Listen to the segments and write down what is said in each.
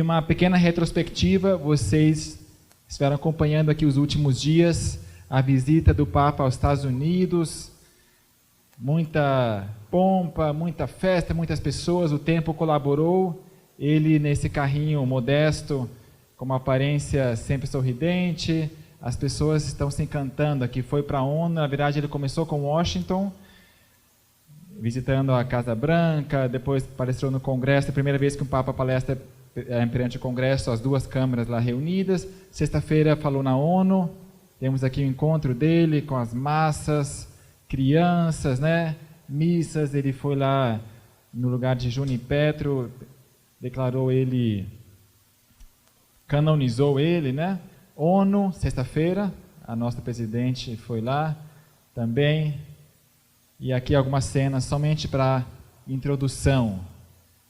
E uma pequena retrospectiva, vocês estiveram acompanhando aqui os últimos dias, a visita do Papa aos Estados Unidos, muita pompa, muita festa, muitas pessoas, o tempo colaborou, ele nesse carrinho modesto, com uma aparência sempre sorridente, as pessoas estão se encantando aqui, foi para a ONU, na verdade ele começou com Washington, visitando a Casa Branca, depois palestrou no Congresso, a primeira vez que um Papa palestra perante o Congresso, as duas câmaras lá reunidas. Sexta-feira falou na ONU, temos aqui o encontro dele com as massas, crianças, né? Missas, ele foi lá no lugar de Junipetro, declarou ele, canonizou ele, né? ONU, sexta-feira, a nossa presidente foi lá também. E aqui algumas cenas somente para introdução.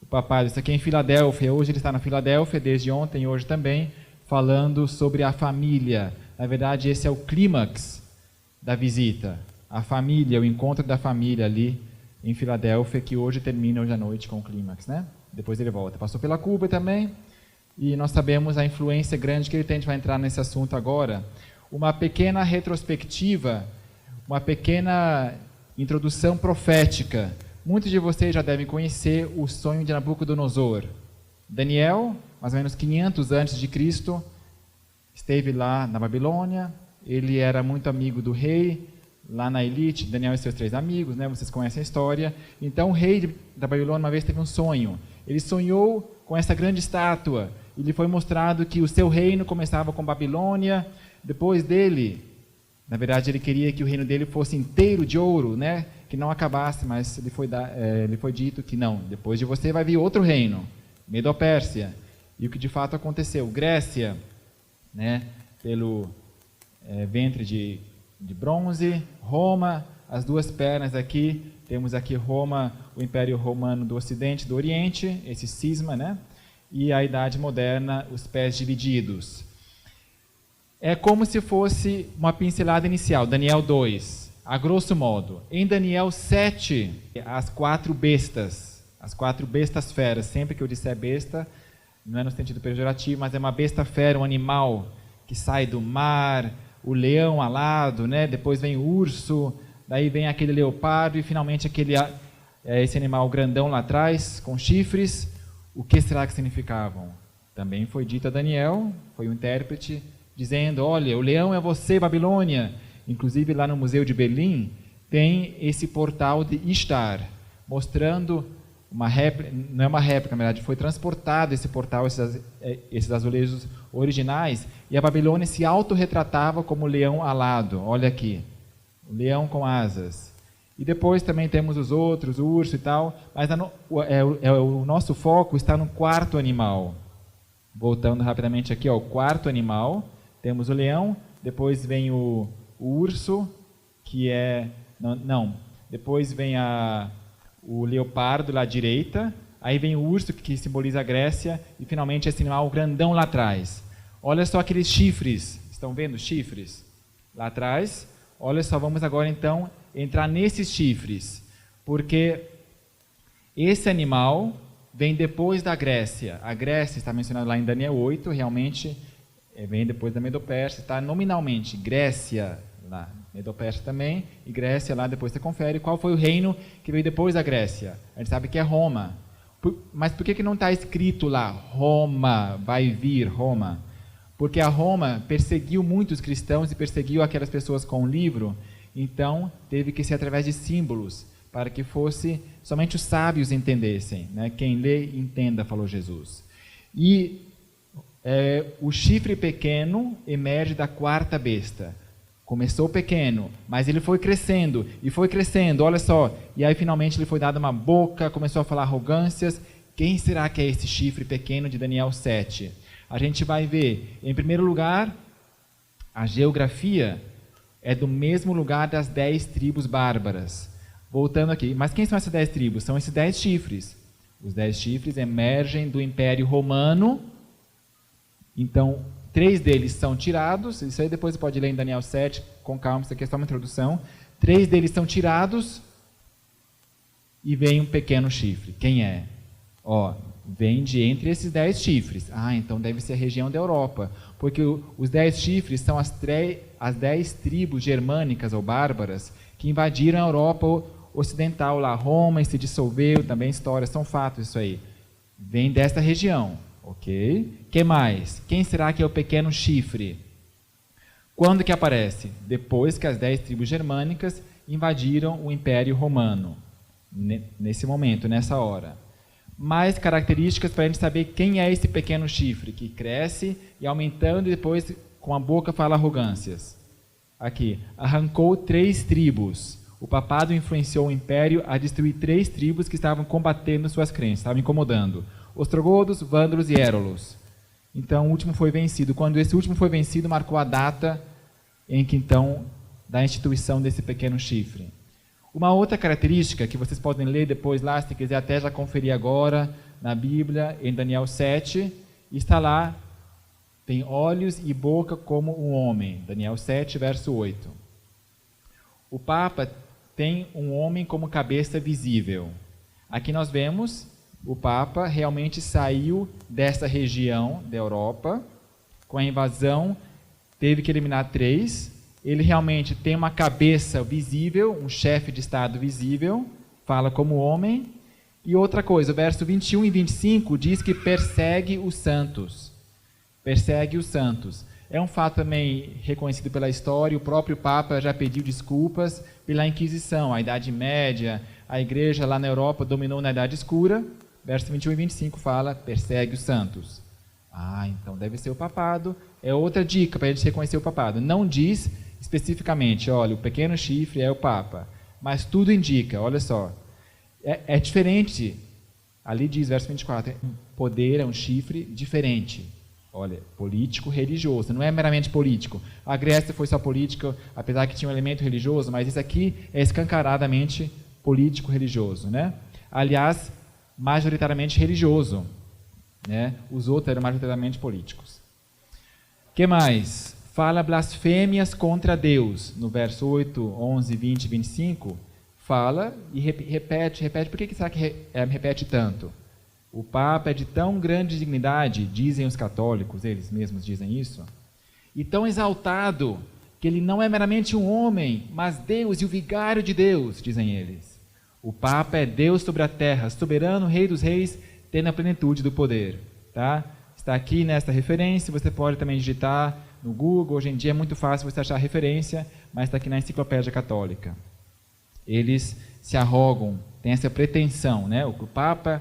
O papai está aqui em Filadélfia, hoje ele está na Filadélfia, desde ontem e hoje também, falando sobre a família. Na verdade, esse é o clímax da visita. A família, o encontro da família ali em Filadélfia, que hoje termina hoje à noite com o clímax, né? Depois ele volta. Passou pela Cuba também, e nós sabemos a influência grande que ele tem. A gente vai entrar nesse assunto agora. Uma pequena retrospectiva, uma pequena introdução profética. Muitos de vocês já devem conhecer o sonho de Nabucodonosor. Daniel, mais ou menos 500 antes de Cristo, esteve lá na Babilônia. Ele era muito amigo do rei, lá na elite, Daniel e seus 3 amigos, né? Vocês conhecem a história. Então o rei da Babilônia uma vez teve um sonho. Ele sonhou com essa grande estátua. E lhe foi mostrado que o seu reino começava com Babilônia. Depois dele, na verdade, ele queria que o reino dele fosse inteiro de ouro, né? Que não acabasse, mas lhe foi dito que não. Depois de você vai vir outro reino, Medo-Pérsia. E o que de fato aconteceu? Grécia, né? Pelo ventre de bronze, Roma, as duas pernas aqui. Temos aqui Roma, o Império Romano do Ocidente, do Oriente, esse cisma, né? E a Idade Moderna, os pés divididos. É como se fosse uma pincelada inicial, Daniel 2, a grosso modo. Em Daniel 7, as 4 bestas, as 4 bestas feras. Sempre que eu disser besta, não é no sentido pejorativo, mas é uma besta fera, um animal que sai do mar, o leão alado, né? Depois vem o urso, daí vem aquele leopardo e finalmente esse animal grandão lá atrás, com chifres. O que será que significavam? Também foi dito a Daniel, foi o intérprete, dizendo, olha, o leão é você, Babilônia. Inclusive lá no Museu de Berlim tem esse portal de Ishtar, mostrando uma réplica, não é uma réplica, na verdade, foi transportado esse portal, esses azulejos originais, e a Babilônia se autorretratava como leão alado. Olha aqui, o leão com asas. E depois também temos os outros, o urso e tal, mas o nosso foco está no 4º animal. Voltando rapidamente aqui, ó, o 4º animal, temos o leão, depois vem o urso, que é... depois vem o leopardo lá à direita, aí vem o urso, que simboliza a Grécia, e finalmente esse animal grandão lá atrás. Olha só aqueles chifres, estão vendo os chifres? Lá atrás, olha só, vamos agora então entrar nesses chifres, porque esse animal vem depois da Grécia. A Grécia está mencionada lá em Daniel 8, realmente vem depois da Medo-Pérsia, está nominalmente Grécia lá, Medo-Pérsia também, e Grécia lá, depois você confere qual foi o reino que veio depois da Grécia. A gente sabe que é Roma. Mas por que não está escrito lá, Roma, vai vir Roma? Porque a Roma perseguiu muitos cristãos e perseguiu aquelas pessoas com o livro, então teve que ser através de símbolos, para que fosse somente os sábios entendessem, né? Quem lê, entenda, falou Jesus. E o chifre pequeno emerge da 4ª besta. Começou pequeno, mas ele foi crescendo, e foi crescendo, olha só. E aí finalmente lhe foi dada uma boca, começou a falar arrogâncias. Quem será que é esse chifre pequeno de Daniel 7? A gente vai ver, em primeiro lugar, a geografia é do mesmo lugar das 10 tribos bárbaras. Voltando aqui, mas quem são essas 10 tribos? São esses 10 chifres. Os 10 chifres emergem do Império Romano. Então, 3 deles são tirados. Isso aí depois você pode ler em Daniel 7, com calma, isso aqui é só uma introdução. 3 deles são tirados e vem um pequeno chifre. Quem é? Ó, vem de entre esses 10 chifres. Então deve ser a região da Europa, porque os 10 chifres são as 10 tribos germânicas ou bárbaras que invadiram a Europa ocidental, lá Roma, e se dissolveu, também história, são fatos isso aí. Vem desta região, ok? Que mais? Quem será que é o pequeno chifre? Quando que aparece? Depois que as 10 tribos germânicas invadiram o Império Romano. Nesse momento, nessa hora. Mais características para a gente saber quem é esse pequeno chifre, que cresce e aumentando e depois com a boca fala arrogâncias. Aqui, arrancou 3 tribos. O papado influenciou o império a destruir 3 tribos que estavam combatendo suas crenças, estavam incomodando. Ostrogodos, Vândalos e Érolos. Então, o último foi vencido. Quando esse último foi vencido, marcou a data em que, então, da instituição desse pequeno chifre. Uma outra característica que vocês podem ler depois lá, se quiser até já conferir agora, na Bíblia, em Daniel 7, está lá, tem olhos e boca como um homem. Daniel 7, verso 8. O Papa tem um homem como cabeça visível. Aqui nós vemos o Papa realmente saiu dessa região da Europa, com a invasão, teve que eliminar 3. Ele realmente tem uma cabeça visível, um chefe de Estado visível, fala como homem. E outra coisa, o verso 21 e 25 diz que persegue os santos. Persegue os santos. É um fato também reconhecido pela história, o próprio Papa já pediu desculpas pela Inquisição, a Idade Média, a igreja lá na Europa dominou na Idade Escura. Verso 21 e 25 fala, persegue os santos. Então deve ser o papado. É outra dica para a gente reconhecer o papado. Não diz especificamente, olha, o pequeno chifre é o Papa, mas tudo indica, olha só, é diferente, ali diz, verso 24, poder é um chifre diferente, olha, político-religioso, não é meramente político, a Grécia foi só política, apesar que tinha um elemento religioso, mas isso aqui é escancaradamente político-religioso, né? Aliás, majoritariamente religioso, né? Os outros eram majoritariamente políticos. O que mais? Fala blasfêmias contra Deus, no verso 8, 11, 20 e 25, fala e repete. Por que será que repete tanto? O Papa é de tão grande dignidade, dizem os católicos, eles mesmos dizem isso, e tão exaltado, que ele não é meramente um homem, mas Deus e o vigário de Deus, dizem eles. O Papa é Deus sobre a terra, soberano, Rei dos reis, tendo a plenitude do poder. Tá? Está aqui nesta referência, você pode também digitar no Google, hoje em dia é muito fácil você achar a referência, mas está aqui na Enciclopédia Católica. Eles se arrogam, têm essa pretensão, né? O Papa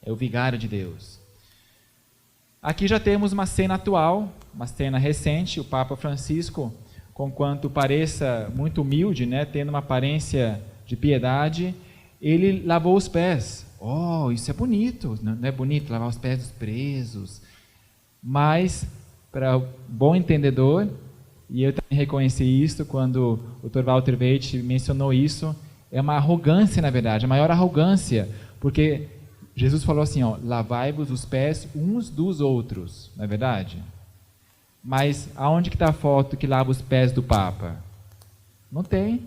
é o vigário de Deus. Aqui já temos uma cena atual, uma cena recente, o Papa Francisco, conquanto pareça muito humilde, né? Tendo uma aparência de piedade, ele lavou os pés. Isso é bonito, não é bonito lavar os pés dos presos, mas para o bom entendedor, e eu também reconheci isso quando o Dr. Walter Veit mencionou isso, é uma arrogância, na verdade, a maior arrogância, porque Jesus falou assim, lavai-vos os pés uns dos outros, não é verdade? Mas aonde que está a foto que lava os pés do Papa? Não tem.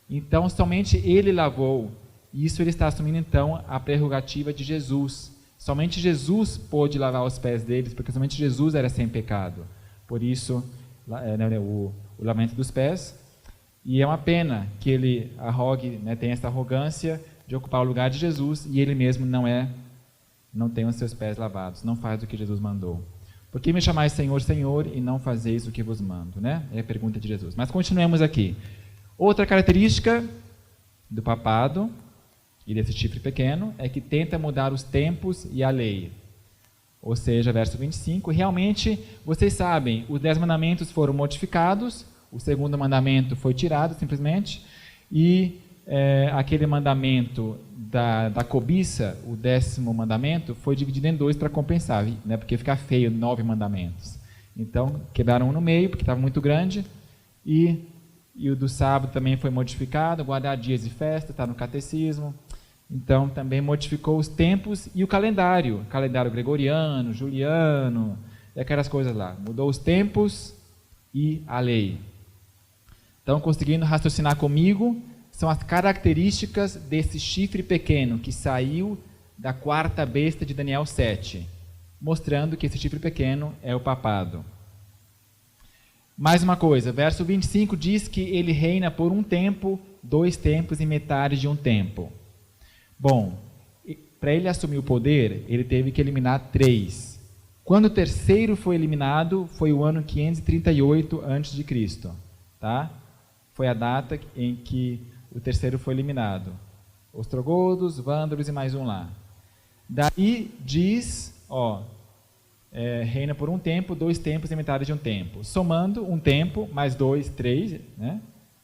Então, somente ele lavou. Isso ele está assumindo, então, a prerrogativa de Jesus. Somente Jesus pôde lavar os pés deles, porque somente Jesus era sem pecado. Por isso, o lavamento dos pés. E é uma pena que ele arrogue, tenha essa arrogância de ocupar o lugar de Jesus e ele mesmo não tem os seus pés lavados, não faz o que Jesus mandou. Por que me chamais Senhor, Senhor, e não fazeis o que vos mando? Né? É a pergunta de Jesus. Mas continuemos aqui. Outra característica do papado e desse chifre pequeno é que tenta mudar os tempos e a lei. Ou seja, verso 25, realmente, vocês sabem, os 10 mandamentos foram modificados, o segundo mandamento foi tirado simplesmente, e aquele mandamento da cobiça, o 10º mandamento, foi dividido em 2 para compensar, né, porque fica feio 9 mandamentos. Então, quebraram um no meio, porque estava muito grande, e o do sábado também foi modificado, guardar dias de festa, está no catecismo. Então, também modificou os tempos e o calendário gregoriano, juliano, e aquelas coisas lá. Mudou os tempos e a lei. Então, conseguindo raciocinar comigo, são as características desse chifre pequeno que saiu da quarta besta de Daniel 7, mostrando que esse chifre pequeno é o papado. Mais uma coisa, verso 25 diz que ele reina por um tempo, 2 tempos e metade de um tempo. Bom, para ele assumir o poder, ele teve que eliminar 3. Quando o terceiro foi eliminado, foi o ano 538 a.C., tá? Foi a data em que o terceiro foi eliminado. Ostrogodos, vândalos e mais um lá. Daí diz, reina por um tempo, 2 tempos e metade de um tempo. Somando, um tempo, mais 2, 3, né?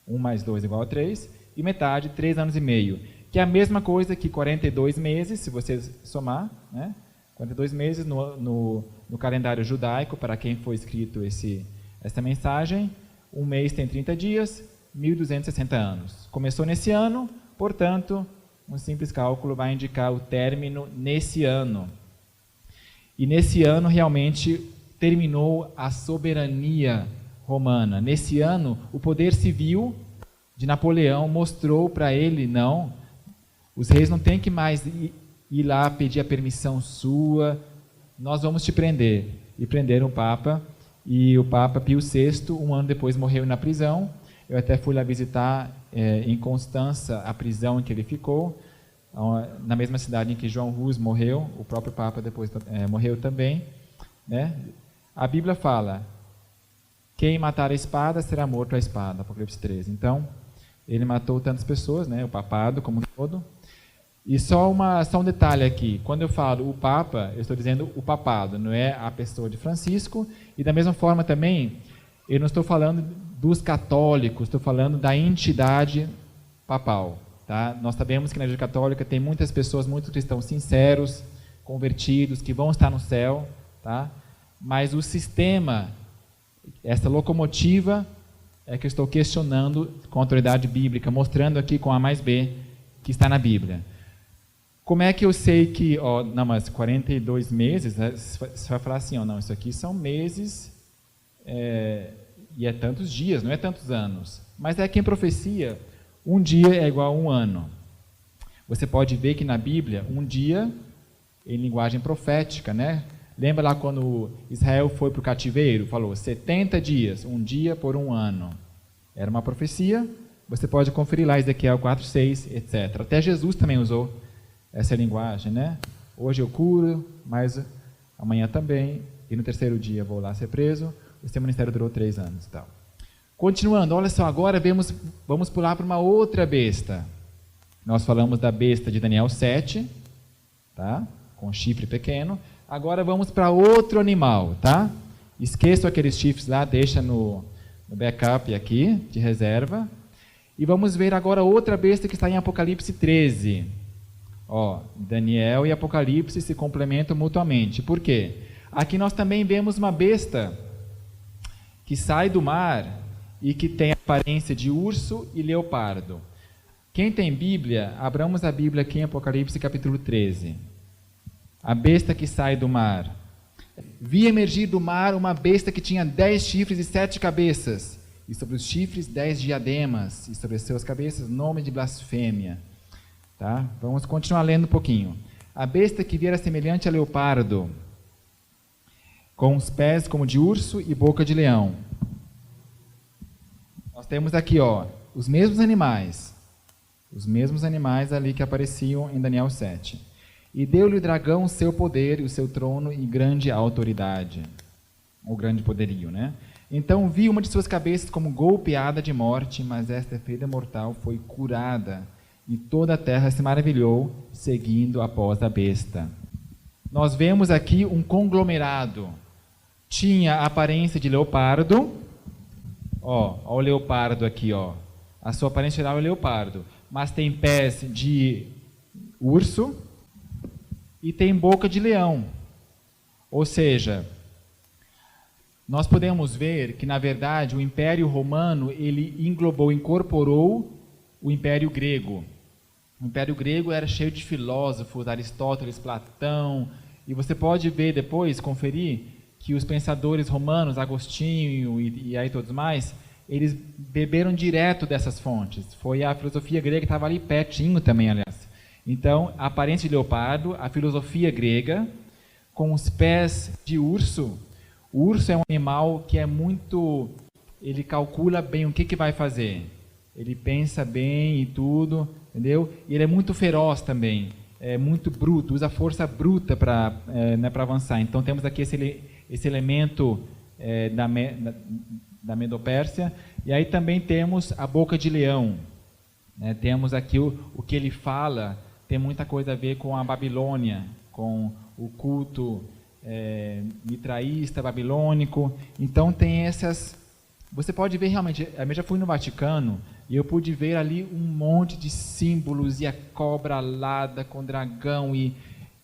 1 mais 2 igual a 3, e metade, 3 anos e meio. Que é a mesma coisa que 42 meses, se você somar, né? 42 meses no calendário judaico, para quem foi escrito essa mensagem, um mês tem 30 dias, 1.260 anos. Começou nesse ano, portanto, um simples cálculo vai indicar o término nesse ano. E nesse ano, realmente, terminou a soberania romana. Nesse ano, o poder civil de Napoleão mostrou para ele, não, os reis não têm que mais ir lá pedir a permissão sua, nós vamos te prender. E prenderam o Papa, e o Papa Pio VI, um ano depois, morreu na prisão. Eu até fui lá visitar em Constança a prisão em que ele ficou, na mesma cidade em que João Rus morreu, o próprio Papa depois morreu também, né? A Bíblia fala, quem matar a espada será morto à espada, Apocalipse 13. Então, ele matou tantas pessoas, né? O papado como um todo. E só um detalhe aqui, quando eu falo o Papa, eu estou dizendo o papado, não é a pessoa de Francisco, e da mesma forma também, eu não estou falando dos católicos, estou falando da entidade papal. Tá? Nós sabemos que na Igreja Católica tem muitas pessoas, muitos cristãos sinceros, convertidos, que vão estar no céu, tá? Mas o sistema, essa locomotiva, é que eu estou questionando com a autoridade bíblica, mostrando aqui com A mais B, que está na Bíblia. Como é que eu sei que, não, mas 42 meses, né? Você vai falar assim, não, isso aqui são meses, e é tantos dias, não é tantos anos. Mas é que em profecia, um dia é igual a um ano. Você pode ver que na Bíblia, um dia, em linguagem profética, né? Lembra lá quando Israel foi para o cativeiro? Falou 70 dias, um dia por um ano. Era uma profecia, você pode conferir lá, Ezequiel 4:6, etc. Até Jesus também usou essa linguagem, né? Hoje eu curo, mas amanhã também, e no terceiro dia vou lá ser preso. O seu ministério durou 3 anos e tal. Continuando, olha só, agora vamos pular para uma outra besta. Nós falamos da besta de Daniel 7, tá? Com chifre pequeno. Agora vamos para outro animal, tá? Esqueçam aqueles chifres lá, deixa no backup aqui, de reserva. E vamos ver agora outra besta que está em Apocalipse 13. Daniel e Apocalipse se complementam mutuamente. Por quê? Aqui nós também vemos uma besta que sai do mar e que tem aparência de urso e leopardo. Quem tem Bíblia, abramos a Bíblia aqui em Apocalipse capítulo 13. A besta que sai do mar. Vi emergir do mar uma besta que tinha 10 chifres e 7 cabeças, e sobre os chifres 10 diademas, e sobre as suas cabeças nome de blasfêmia. Tá? Vamos continuar lendo um pouquinho. A besta que viera semelhante a leopardo, com os pés como de urso e boca de leão. Nós temos aqui, os mesmos animais ali que apareciam em Daniel 7. E deu-lhe o dragão o seu poder, o seu trono e grande autoridade, ou grande poderio, né? Então vi uma de suas cabeças como golpeada de morte, mas esta ferida mortal foi curada, e toda a terra se maravilhou, seguindo após a besta. Nós vemos aqui um conglomerado. Tinha a aparência de leopardo, o leopardo aqui, a sua aparência geral é leopardo, mas tem pés de urso e tem boca de leão. Ou seja, nós podemos ver que, na verdade, o Império Romano, ele incorporou o Império Grego. O Império Grego era cheio de filósofos, Aristóteles, Platão, e você pode ver depois, conferir, que os pensadores romanos, Agostinho e aí todos mais, eles beberam direto dessas fontes. Foi a filosofia grega que estava ali pertinho também, aliás. Então, a aparência de leopardo, a filosofia grega, com os pés de urso. O urso é um animal que é muito... Ele calcula bem o que vai fazer. Ele pensa bem e tudo, entendeu? E ele é muito feroz também, é muito bruto, usa força bruta para avançar. Então temos aqui esse elemento da Medopérsia. E aí também temos a boca de leão. Temos aqui o que ele fala, tem muita coisa a ver com a Babilônia, com o culto mitraísta babilônico. Então tem essas... Você pode ver realmente, eu já fui no Vaticano e eu pude ver ali um monte de símbolos, e a cobra alada com dragão e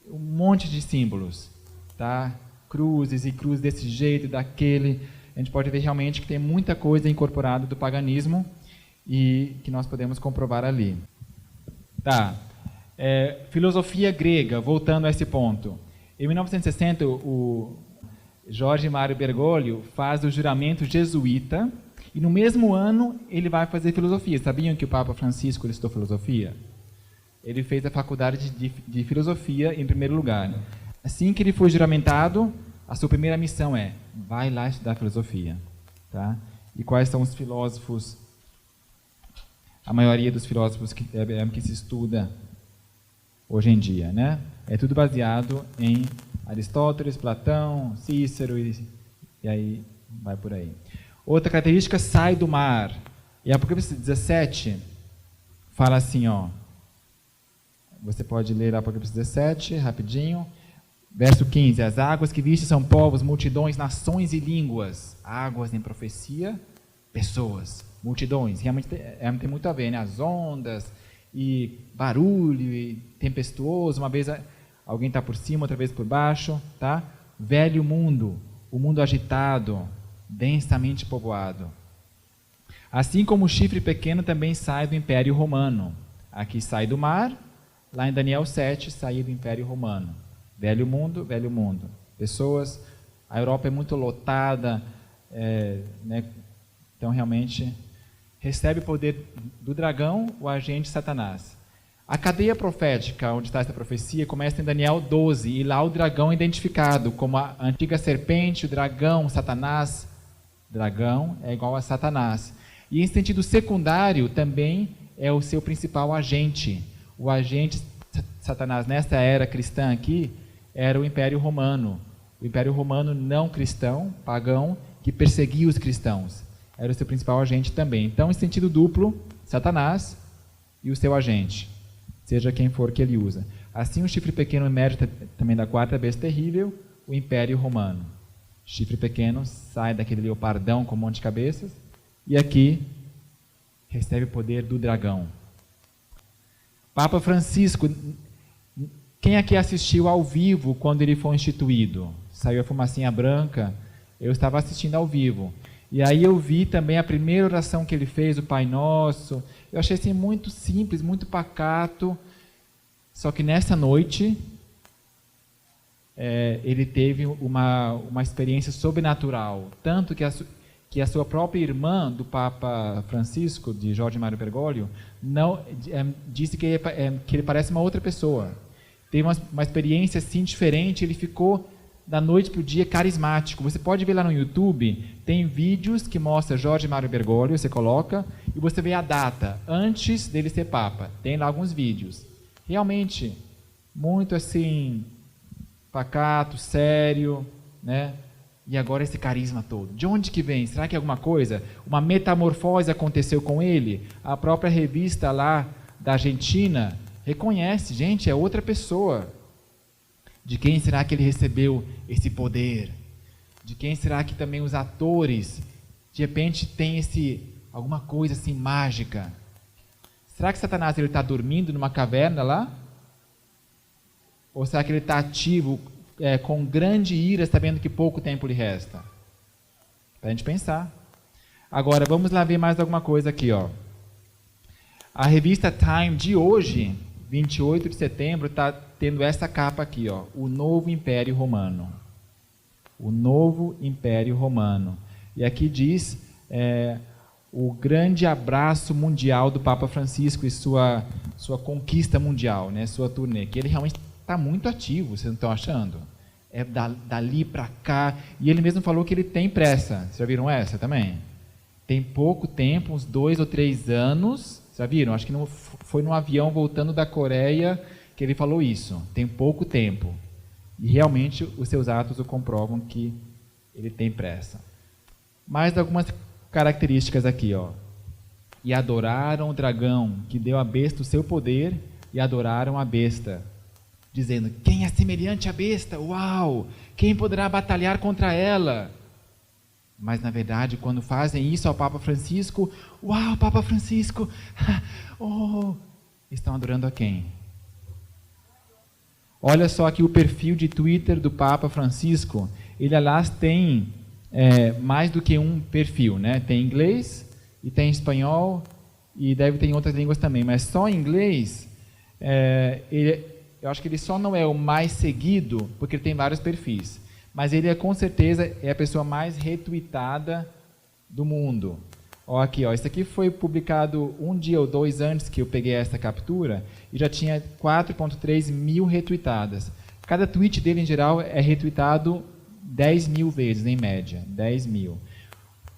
um monte de símbolos, tá? Cruzes e cruzes desse jeito, daquele. A gente pode ver realmente que tem muita coisa incorporada do paganismo e que nós podemos comprovar ali. Tá. Filosofia grega, voltando a esse ponto. Em 1960, o Jorge Mário Bergoglio faz o juramento jesuíta e no mesmo ano ele vai fazer filosofia. Sabiam que o Papa Francisco estudou filosofia? Ele fez a faculdade de filosofia em primeiro lugar. Assim que ele foi juramentado, a sua primeira missão vai lá estudar filosofia. Tá? E quais são os filósofos? A maioria dos filósofos que se estuda hoje em dia, né? É tudo baseado em Aristóteles, Platão, Cícero e aí vai por aí. Outra característica, sai do mar. E Apocalipse 17 fala assim, ó. Você pode ler Apocalipse 17 rapidinho. Verso 15: as águas que viste são povos, multidões, nações e línguas. Águas em profecia, pessoas, multidões. Realmente tem muito a ver, né? As ondas e barulho e tempestuoso. Uma vez alguém está por cima, outra vez por baixo, tá? Velho mundo, o mundo agitado, densamente povoado. Assim como o chifre pequeno também sai do Império Romano. Aqui sai do mar, lá em Daniel 7 sai do Império Romano. Velho mundo, pessoas. A Europa é muito lotada, né? Então realmente recebe o poder do dragão, o agente Satanás. A cadeia profética, onde está essa profecia, começa em Daniel 12, e lá o dragão é identificado como a antiga serpente, o dragão, Satanás. Dragão é igual a Satanás. E em sentido secundário, também é o seu principal agente. O agente Satanás, nessa era cristã aqui, era o Império Romano. O Império Romano não cristão, pagão, que perseguia os cristãos. Era o seu principal agente também. Então, em sentido duplo, Satanás e o seu agente, seja quem for que ele usa. Assim, o chifre pequeno emerge também da quarta besta terrível, o Império Romano. Chifre pequeno sai daquele leopardão com um monte de cabeças e aqui recebe o poder do dragão. Papa Francisco, quem aqui assistiu ao vivo quando ele foi instituído? Saiu a fumacinha branca, eu estava assistindo ao vivo. E aí eu vi também a primeira oração que ele fez, o Pai Nosso. Eu achei assim muito simples, muito pacato. Só que nessa noite, ele teve uma experiência sobrenatural. Tanto que a sua própria irmã do Papa Francisco, de Jorge Mário Bergoglio, disse que ele parece uma outra pessoa. Teve uma experiência assim diferente, ele ficou da noite para o dia carismático. Você pode ver lá no YouTube, tem vídeos que mostram Jorge Mário Bergoglio, você coloca, e você vê a data, antes dele ser Papa. Tem lá alguns vídeos. Realmente, muito assim, pacato, sério, né? E agora esse carisma todo. De onde que vem? Será que é alguma coisa? Uma metamorfose aconteceu com ele? A própria revista lá da Argentina reconhece, gente, é outra pessoa. De quem será que ele recebeu esse poder? De quem será que também os atores, de repente, tem alguma coisa assim mágica? Será que Satanás está dormindo numa caverna lá? Ou será que ele está ativo, com grande ira, sabendo que pouco tempo lhe resta? Para a gente pensar. Agora, vamos lá ver mais alguma coisa aqui, ó. A revista Time de hoje, 28 de setembro, está tendo essa capa aqui, ó, o Novo Império Romano. O Novo Império Romano. E aqui diz o grande abraço mundial do Papa Francisco e sua conquista mundial, né, sua turnê, que ele realmente está muito ativo, vocês não estão achando? É dali para cá, e ele mesmo falou que ele tem pressa. Vocês já viram essa também? Tem pouco tempo, uns 2 ou 3 anos, já viram? Acho que não, foi num avião voltando da Coreia que ele falou isso, tem pouco tempo. E realmente os seus atos o comprovam que ele tem pressa. Mais algumas características aqui, ó. E adoraram o dragão, que deu à besta o seu poder, e adoraram a besta, dizendo: quem é semelhante à besta? Uau! Quem poderá batalhar contra ela? Mas, na verdade, quando fazem isso ao Papa Francisco, uau, Papa Francisco, oh, estão adorando a quem? Olha só aqui o perfil de Twitter do Papa Francisco. Ele, aliás, tem mais do que um perfil, né? Tem inglês e tem espanhol e deve ter em outras línguas também, mas só em inglês, eu acho que ele só não é o mais seguido, porque ele tem vários perfis, mas ele com certeza é a pessoa mais retweetada do mundo. Ó, aqui, ó, isso aqui foi publicado 1 dia ou 2 antes que eu peguei essa captura e já tinha 4.3 mil retweetadas. Cada tweet dele, em geral, é retweetado 10 mil vezes, em média, 10 mil.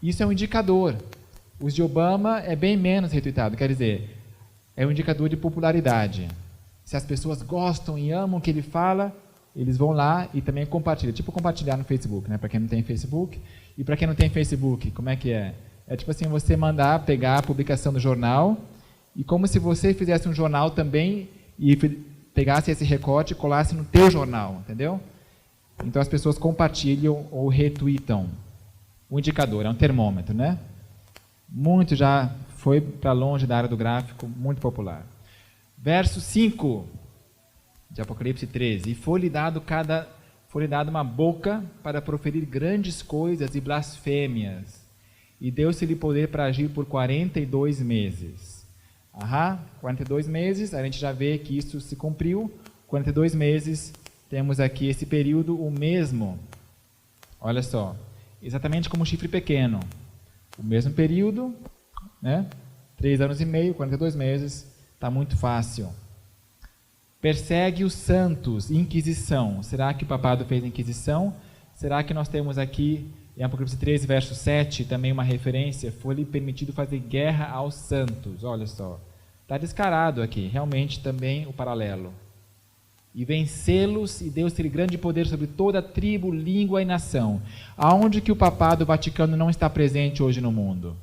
Isso é um indicador. Os de Obama é bem menos retweetado, quer dizer, é um indicador de popularidade. Se as pessoas gostam e amam o que ele fala, eles vão lá e também compartilham. Tipo compartilhar no Facebook, né? Para quem não tem Facebook. E para quem não tem Facebook, como é que é? É tipo assim, você pegar a publicação do jornal e como se você fizesse um jornal também e pegasse esse recorte e colasse no teu jornal, entendeu? Então as pessoas compartilham ou retweetam. O indicador é um termômetro, né? Muito já foi para longe da área do gráfico, muito popular. Verso 5 de Apocalipse 13. E foi-lhe dado uma boca para proferir grandes coisas e blasfêmias. E deu-se-lhe poder para agir por 42 meses. 42 meses, a gente já vê que isso se cumpriu. 42 meses, temos aqui esse período, o mesmo. Olha só, exatamente como o chifre pequeno. O mesmo período, né? 3 anos e meio, 42 meses, está muito fácil. Persegue os santos, Inquisição. Será que o papado fez Inquisição? Será que nós temos aqui, em Apocalipse 13, verso 7, também uma referência? Foi-lhe permitido fazer guerra aos santos. Olha só, está descarado aqui, realmente também o paralelo. E vencê-los, e deu-se-lhe grande poder sobre toda tribo, língua e nação. Aonde que o papado Vaticano não está presente hoje no mundo?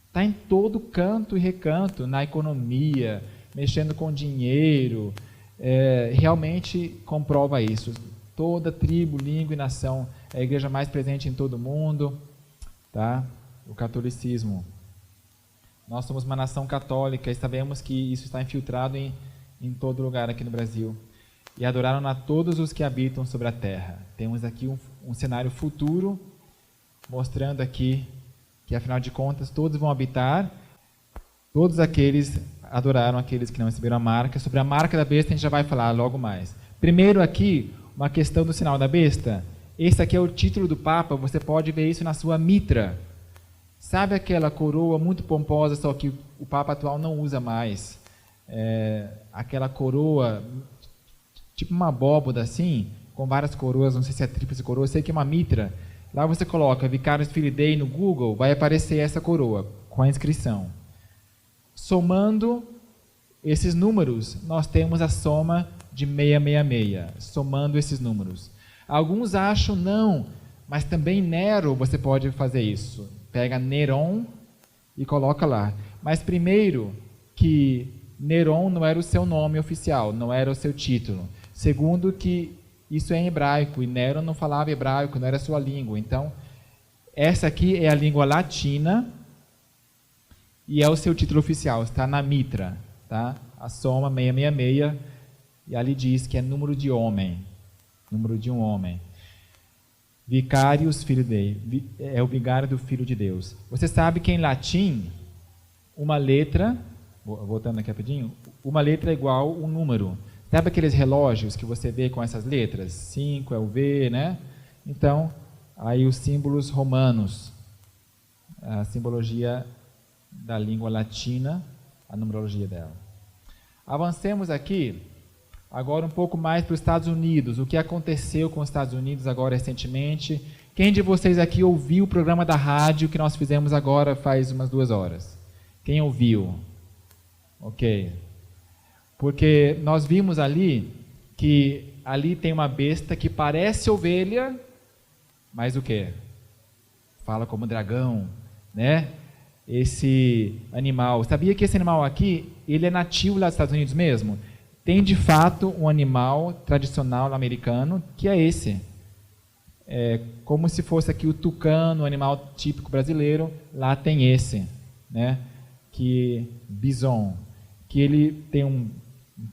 Está em todo canto e recanto, na economia, mexendo com dinheiro, realmente comprova isso. Toda tribo, língua e nação, é a igreja mais presente em todo o mundo, tá? O catolicismo. Nós somos uma nação católica e sabemos que isso está infiltrado em todo lugar aqui no Brasil. E adoraram a todos os que habitam sobre a terra. Temos aqui um cenário futuro, mostrando aqui que, afinal de contas, todos vão habitar. Todos aqueles adoraram aqueles que não receberam a marca. Sobre a marca da besta a gente já vai falar logo mais. Primeiro aqui, uma questão do sinal da besta. Esse aqui é o título do Papa, você pode ver isso na sua mitra. Sabe aquela coroa muito pomposa, só que o Papa atual não usa mais? Aquela coroa, tipo uma abóboda assim, com várias coroas, não sei se é tríplice coroa, sei que é uma mitra. Lá você coloca Vicarius Filii Dei no Google, vai aparecer essa coroa, com a inscrição. Somando esses números, nós temos a soma de 666, somando esses números. Alguns acham não, mas também Nero você pode fazer isso. Pega Neron e coloca lá. Mas primeiro, que Neron não era o seu nome oficial, não era o seu título. Segundo, que isso é em hebraico, e Nero não falava hebraico, não era a sua língua. Então, essa aqui é a língua latina e é o seu título oficial, está na mitra, tá? A soma 666, e ali diz que é número de homem, número de um homem. Vicarius Filii Dei, é o vigário do Filho de Deus. Você sabe que em latim, uma letra, voltando aqui rapidinho, uma letra é igual um número. Sabe aqueles relógios que você vê com essas letras? 5 é o V, né? Então, aí os símbolos romanos, a simbologia da língua latina, a numerologia dela. Avancemos aqui, agora um pouco mais para os Estados Unidos. O que aconteceu com os Estados Unidos agora recentemente? Quem de vocês aqui ouviu o programa da rádio que nós fizemos agora faz umas 2 horas? Quem ouviu? Ok. Porque nós vimos ali que ali tem uma besta que parece ovelha, mas o quê? Fala como dragão, né? Esse animal. Sabia que esse animal aqui, ele é nativo lá dos Estados Unidos mesmo? Tem de fato um animal tradicional americano que é esse. É como se fosse aqui o tucano, um animal típico brasileiro, lá tem esse, né? Que bison, que ele tem um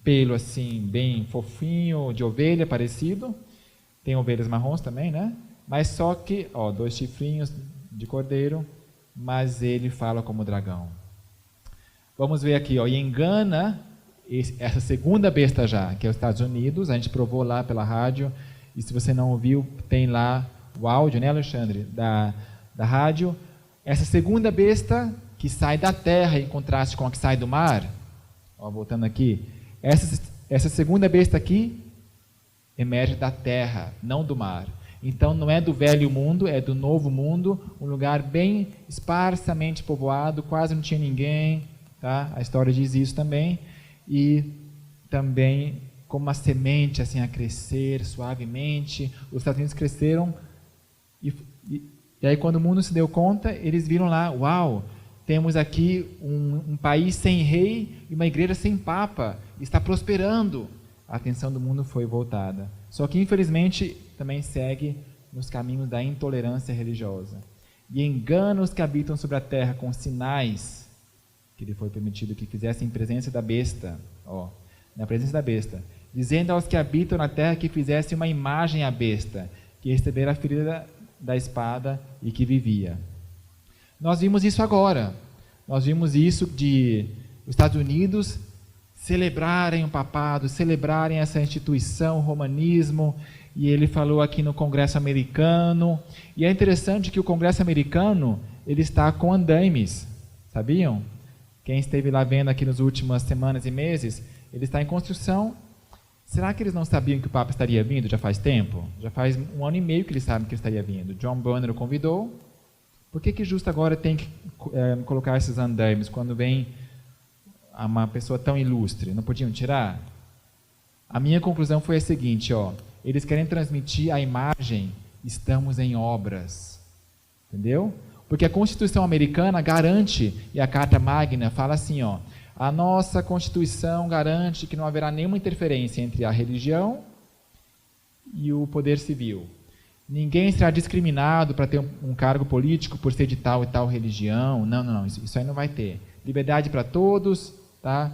pelo assim bem fofinho, de ovelha parecido. Tem ovelhas marrons também, né? Mas só que, ó, 2 chifrinhos de cordeiro, mas ele fala como dragão. Vamos ver aqui, ó, e engana essa segunda besta já, que é os Estados Unidos. A gente provou lá pela rádio, e se você não ouviu, tem lá o áudio, né, Alexandre, da rádio. Essa segunda besta que sai da terra em contraste com a que sai do mar, ó, voltando aqui, essa segunda besta aqui emerge da terra, não do mar. Então não é do velho mundo, é do novo mundo, um lugar bem esparsamente povoado, quase não tinha ninguém, tá? A história diz isso também. E também como uma semente assim a crescer suavemente. Os Estados Unidos cresceram e aí quando o mundo se deu conta, eles viram lá, uau, temos aqui um país sem rei e uma igreja sem papa, está prosperando. A atenção do mundo foi voltada. Só que, infelizmente, também segue nos caminhos da intolerância religiosa. E engana os que habitam sobre a terra com sinais que lhe foi permitido que fizessem em presença da besta, ó, na presença da besta, dizendo aos que habitam na terra que fizessem uma imagem à besta, que recebera a ferida da espada e que vivia. Nós vimos isso agora. Nós vimos isso de os Estados Unidos celebrarem o papado, celebrarem essa instituição, o romanismo, e ele falou aqui no Congresso americano. E é interessante que o Congresso americano, ele está com andaimes, sabiam? Quem esteve lá vendo aqui nas últimas semanas e meses, ele está em construção. Será que eles não sabiam que o Papa estaria vindo já faz tempo? Já faz 1 ano e meio que eles sabem que ele estaria vindo. John Bonner o convidou. Por que justo agora tem que colocar esses andaimes quando vem uma pessoa tão ilustre? Não podiam tirar? A minha conclusão foi a seguinte, ó, eles querem transmitir a imagem, estamos em obras. Entendeu? Porque a Constituição americana garante, e a Carta Magna fala assim, ó, a nossa Constituição garante que não haverá nenhuma interferência entre a religião e o poder civil. Ninguém será discriminado para ter um cargo político por ser de tal e tal religião. Não, isso aí não vai ter. Liberdade para todos, tá?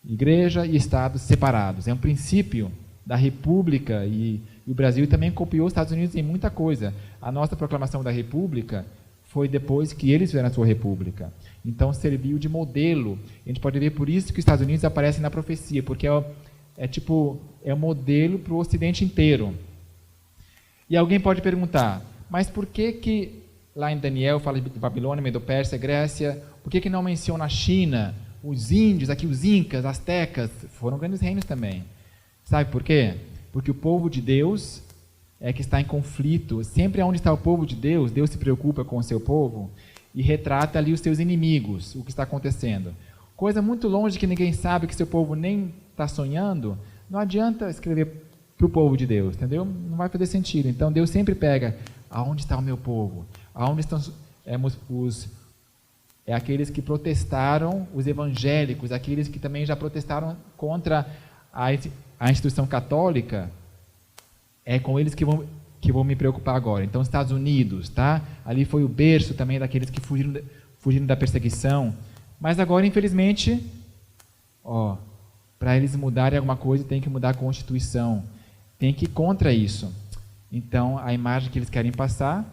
Igreja e Estado separados. É um princípio da República e o Brasil também copiou os Estados Unidos em muita coisa. A nossa proclamação da República foi depois que eles fizeram a sua República. Então serviu de modelo. A gente pode ver por isso que os Estados Unidos aparecem na profecia, porque é um modelo para o Ocidente inteiro. E alguém pode perguntar, mas por que lá em Daniel fala de Babilônia, Medo-Pérsia, Grécia, por que não menciona a China, os índios, aqui os incas, astecas, foram grandes reinos também. Sabe por quê? Porque o povo de Deus é que está em conflito. Sempre onde está o povo de Deus, Deus se preocupa com o seu povo e retrata ali os seus inimigos, o que está acontecendo. Coisa muito longe que ninguém sabe, que seu povo nem está sonhando, não adianta escrever para o povo de Deus, entendeu? Não vai fazer sentido. Então Deus sempre pega, aonde está o meu povo? Aonde estão aqueles que protestaram, os evangélicos, aqueles que também já protestaram contra a instituição católica, é com eles que vou me preocupar agora. Então, Estados Unidos, tá? Ali foi o berço também daqueles que fugiram da perseguição. Mas agora, infelizmente, para eles mudarem alguma coisa, tem que mudar a Constituição. Tem que ir contra isso. Então, a imagem que eles querem passar,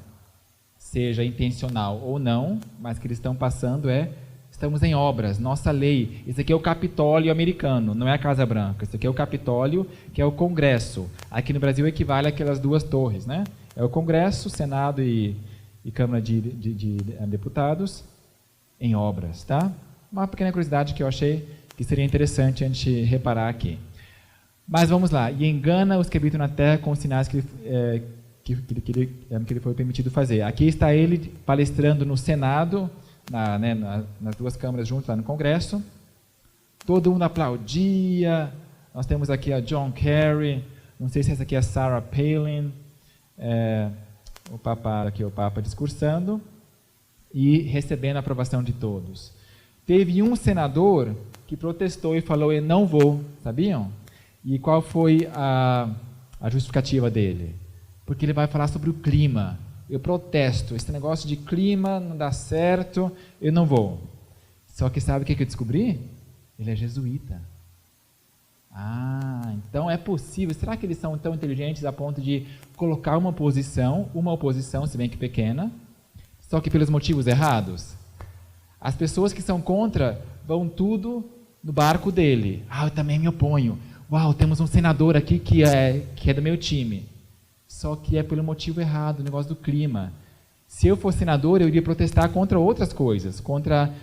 seja intencional ou não, mas que eles estão passando estamos em obras, nossa lei. Esse aqui é o Capitólio americano, não é a Casa Branca. Esse aqui é o Capitólio, que é o Congresso. Aqui no Brasil equivale àquelas 2 torres, né? É o Congresso, Senado e Câmara de Deputados. em obras, tá? Uma pequena curiosidade que eu achei que seria interessante a gente reparar aqui. Mas vamos lá. E engana os que habitam na terra com os sinais que ele foi permitido fazer. Aqui está ele palestrando no Senado, nas duas câmaras juntos lá no Congresso. Todo mundo aplaudia. Nós temos aqui a John Kerry, não sei se essa aqui é a Sarah Palin, o Papa discursando e recebendo a aprovação de todos. Teve um senador que protestou e falou: eu não vou, sabiam? E qual foi a justificativa dele? Porque ele vai falar sobre o clima. Eu protesto, esse negócio de clima não dá certo, eu não vou. Só que sabe o que eu descobri? Ele é jesuíta. Ah, então é possível. Será que eles são tão inteligentes a ponto de colocar uma oposição, se bem que pequena, só que pelos motivos errados? As pessoas que são contra vão tudo no barco dele. Ah, eu também me oponho. Uau, temos um senador aqui que é do meu time. Só que é pelo motivo errado, o negócio do clima. Se eu fosse senador, eu iria protestar contra outras coisas, contra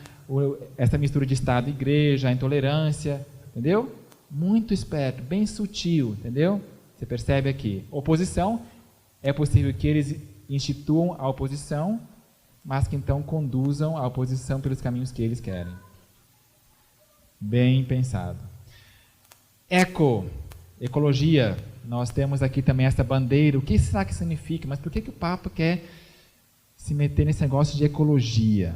essa mistura de Estado e Igreja, a intolerância, entendeu? Muito esperto, bem sutil, entendeu? Você percebe aqui. Oposição, é possível que eles instituam a oposição, mas que então conduzam a oposição pelos caminhos que eles querem. Bem pensado. Ecologia. Nós temos aqui também essa bandeira. O que será que significa? Mas por que o Papa quer se meter nesse negócio de ecologia?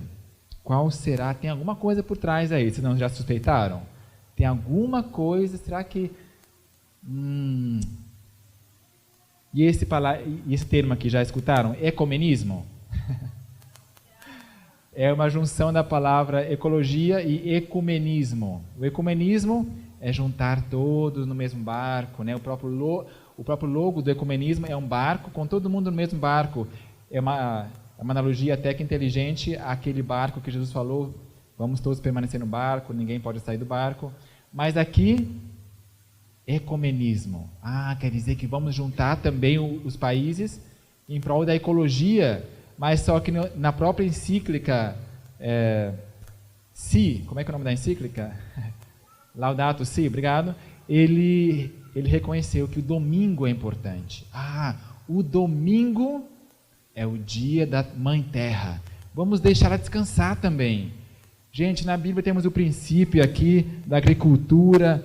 Qual será? Tem alguma coisa por trás aí? Vocês não já suspeitaram? Tem alguma coisa? Será que... E esse termo aqui, já escutaram? Ecumenismo? É uma junção da palavra ecologia e ecumenismo. O ecumenismo é juntar todos no mesmo barco, né? O próprio logo do ecumenismo é um barco com todo mundo no mesmo barco. É uma analogia até que inteligente àquele barco que Jesus falou: vamos todos permanecer no barco, ninguém pode sair do barco. Mas aqui, ecumenismo. Quer dizer que vamos juntar também os países em prol da ecologia, mas só que na própria encíclica, como é que é o nome da encíclica? Laudato Si, obrigado. Ele reconheceu que o domingo é importante. O domingo é o dia da Mãe Terra. Vamos deixar ela descansar também. Gente, na Bíblia temos o princípio aqui da agricultura,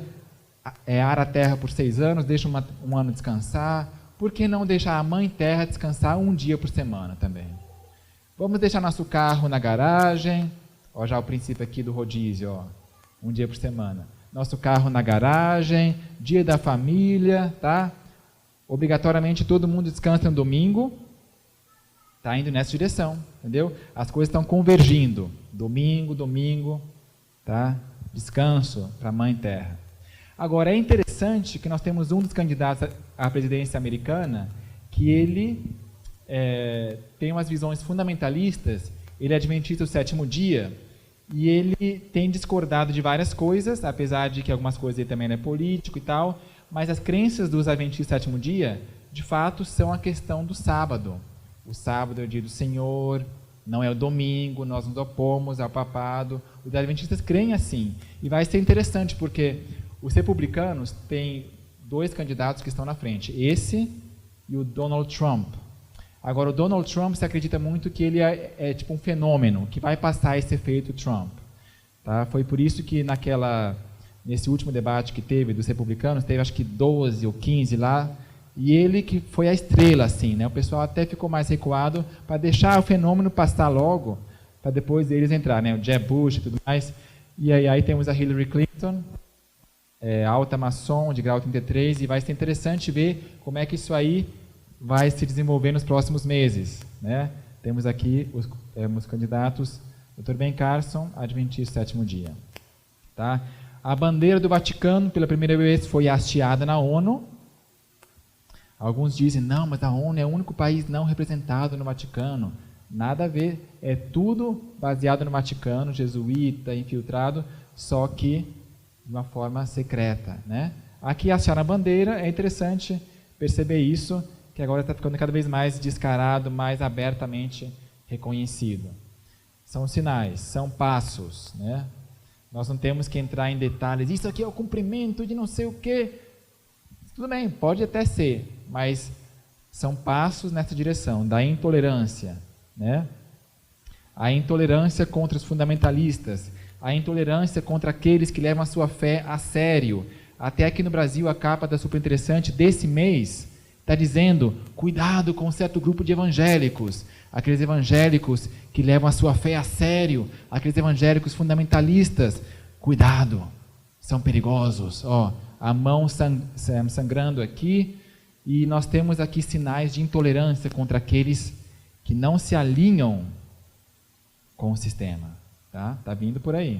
ara a terra por 6 anos, deixa um ano descansar. Por que não deixar a Mãe Terra descansar um dia por semana também? Vamos deixar nosso carro na garagem. Já o princípio aqui do rodízio, um dia por semana. Nosso carro na garagem, dia da família, tá? Obrigatoriamente todo mundo descansa no domingo. Está indo nessa direção, entendeu? As coisas estão convergindo. Domingo, tá? Descanso para a Mãe Terra. Agora, é interessante que nós temos um dos candidatos à presidência americana que ele tem umas visões fundamentalistas, ele é adventista do 7º dia, e ele tem discordado de várias coisas, apesar de que algumas coisas ele também é político e tal, mas as crenças dos adventistas do 7º dia, de fato, são a questão do sábado. O sábado é o dia do Senhor, não é o domingo, nós nos opomos ao papado. Os adventistas creem assim. E vai ser interessante, porque os republicanos têm 2 candidatos que estão na frente, esse e o Donald Trump. Agora, o Donald Trump se acredita muito que ele é tipo um fenômeno, que vai passar esse efeito Trump. Tá? Foi por isso que nesse último debate que teve dos republicanos, teve acho que 12 ou 15 lá, e ele que foi a estrela, assim, né? O pessoal até ficou mais recuado para deixar o fenômeno passar logo, para depois eles entrar, né? O Jeb Bush e tudo mais. E aí temos a Hillary Clinton, alta maçom, de grau 33, e vai ser interessante ver como é que isso aí vai se desenvolver nos próximos meses, né? Temos aqui os candidatos, Dr. Ben Carson, adventista 7º dia. Tá? A bandeira do Vaticano, pela primeira vez, foi hasteada na ONU. Alguns dizem, não, mas a ONU é o único país não representado no Vaticano. Nada a ver, é tudo baseado no Vaticano, jesuíta, infiltrado, só que de uma forma secreta, né? Aqui hastear a bandeira, é interessante perceber isso, que agora está ficando cada vez mais descarado, mais abertamente reconhecido. São sinais, são passos, né? Nós não temos que entrar em detalhes, isso aqui é o cumprimento de não sei o quê. Tudo bem, pode até ser, mas são passos nessa direção, da intolerância, né? A intolerância contra os fundamentalistas, a intolerância contra aqueles que levam a sua fé a sério. Até aqui no Brasil, a capa da Super Interessante desse mês está dizendo, cuidado com um certo grupo de evangélicos, aqueles evangélicos que levam a sua fé a sério, aqueles evangélicos fundamentalistas, cuidado, são perigosos. Ó, a mão sangrando aqui, e nós temos aqui sinais de intolerância contra aqueles que não se alinham com o sistema. Tá vindo por aí.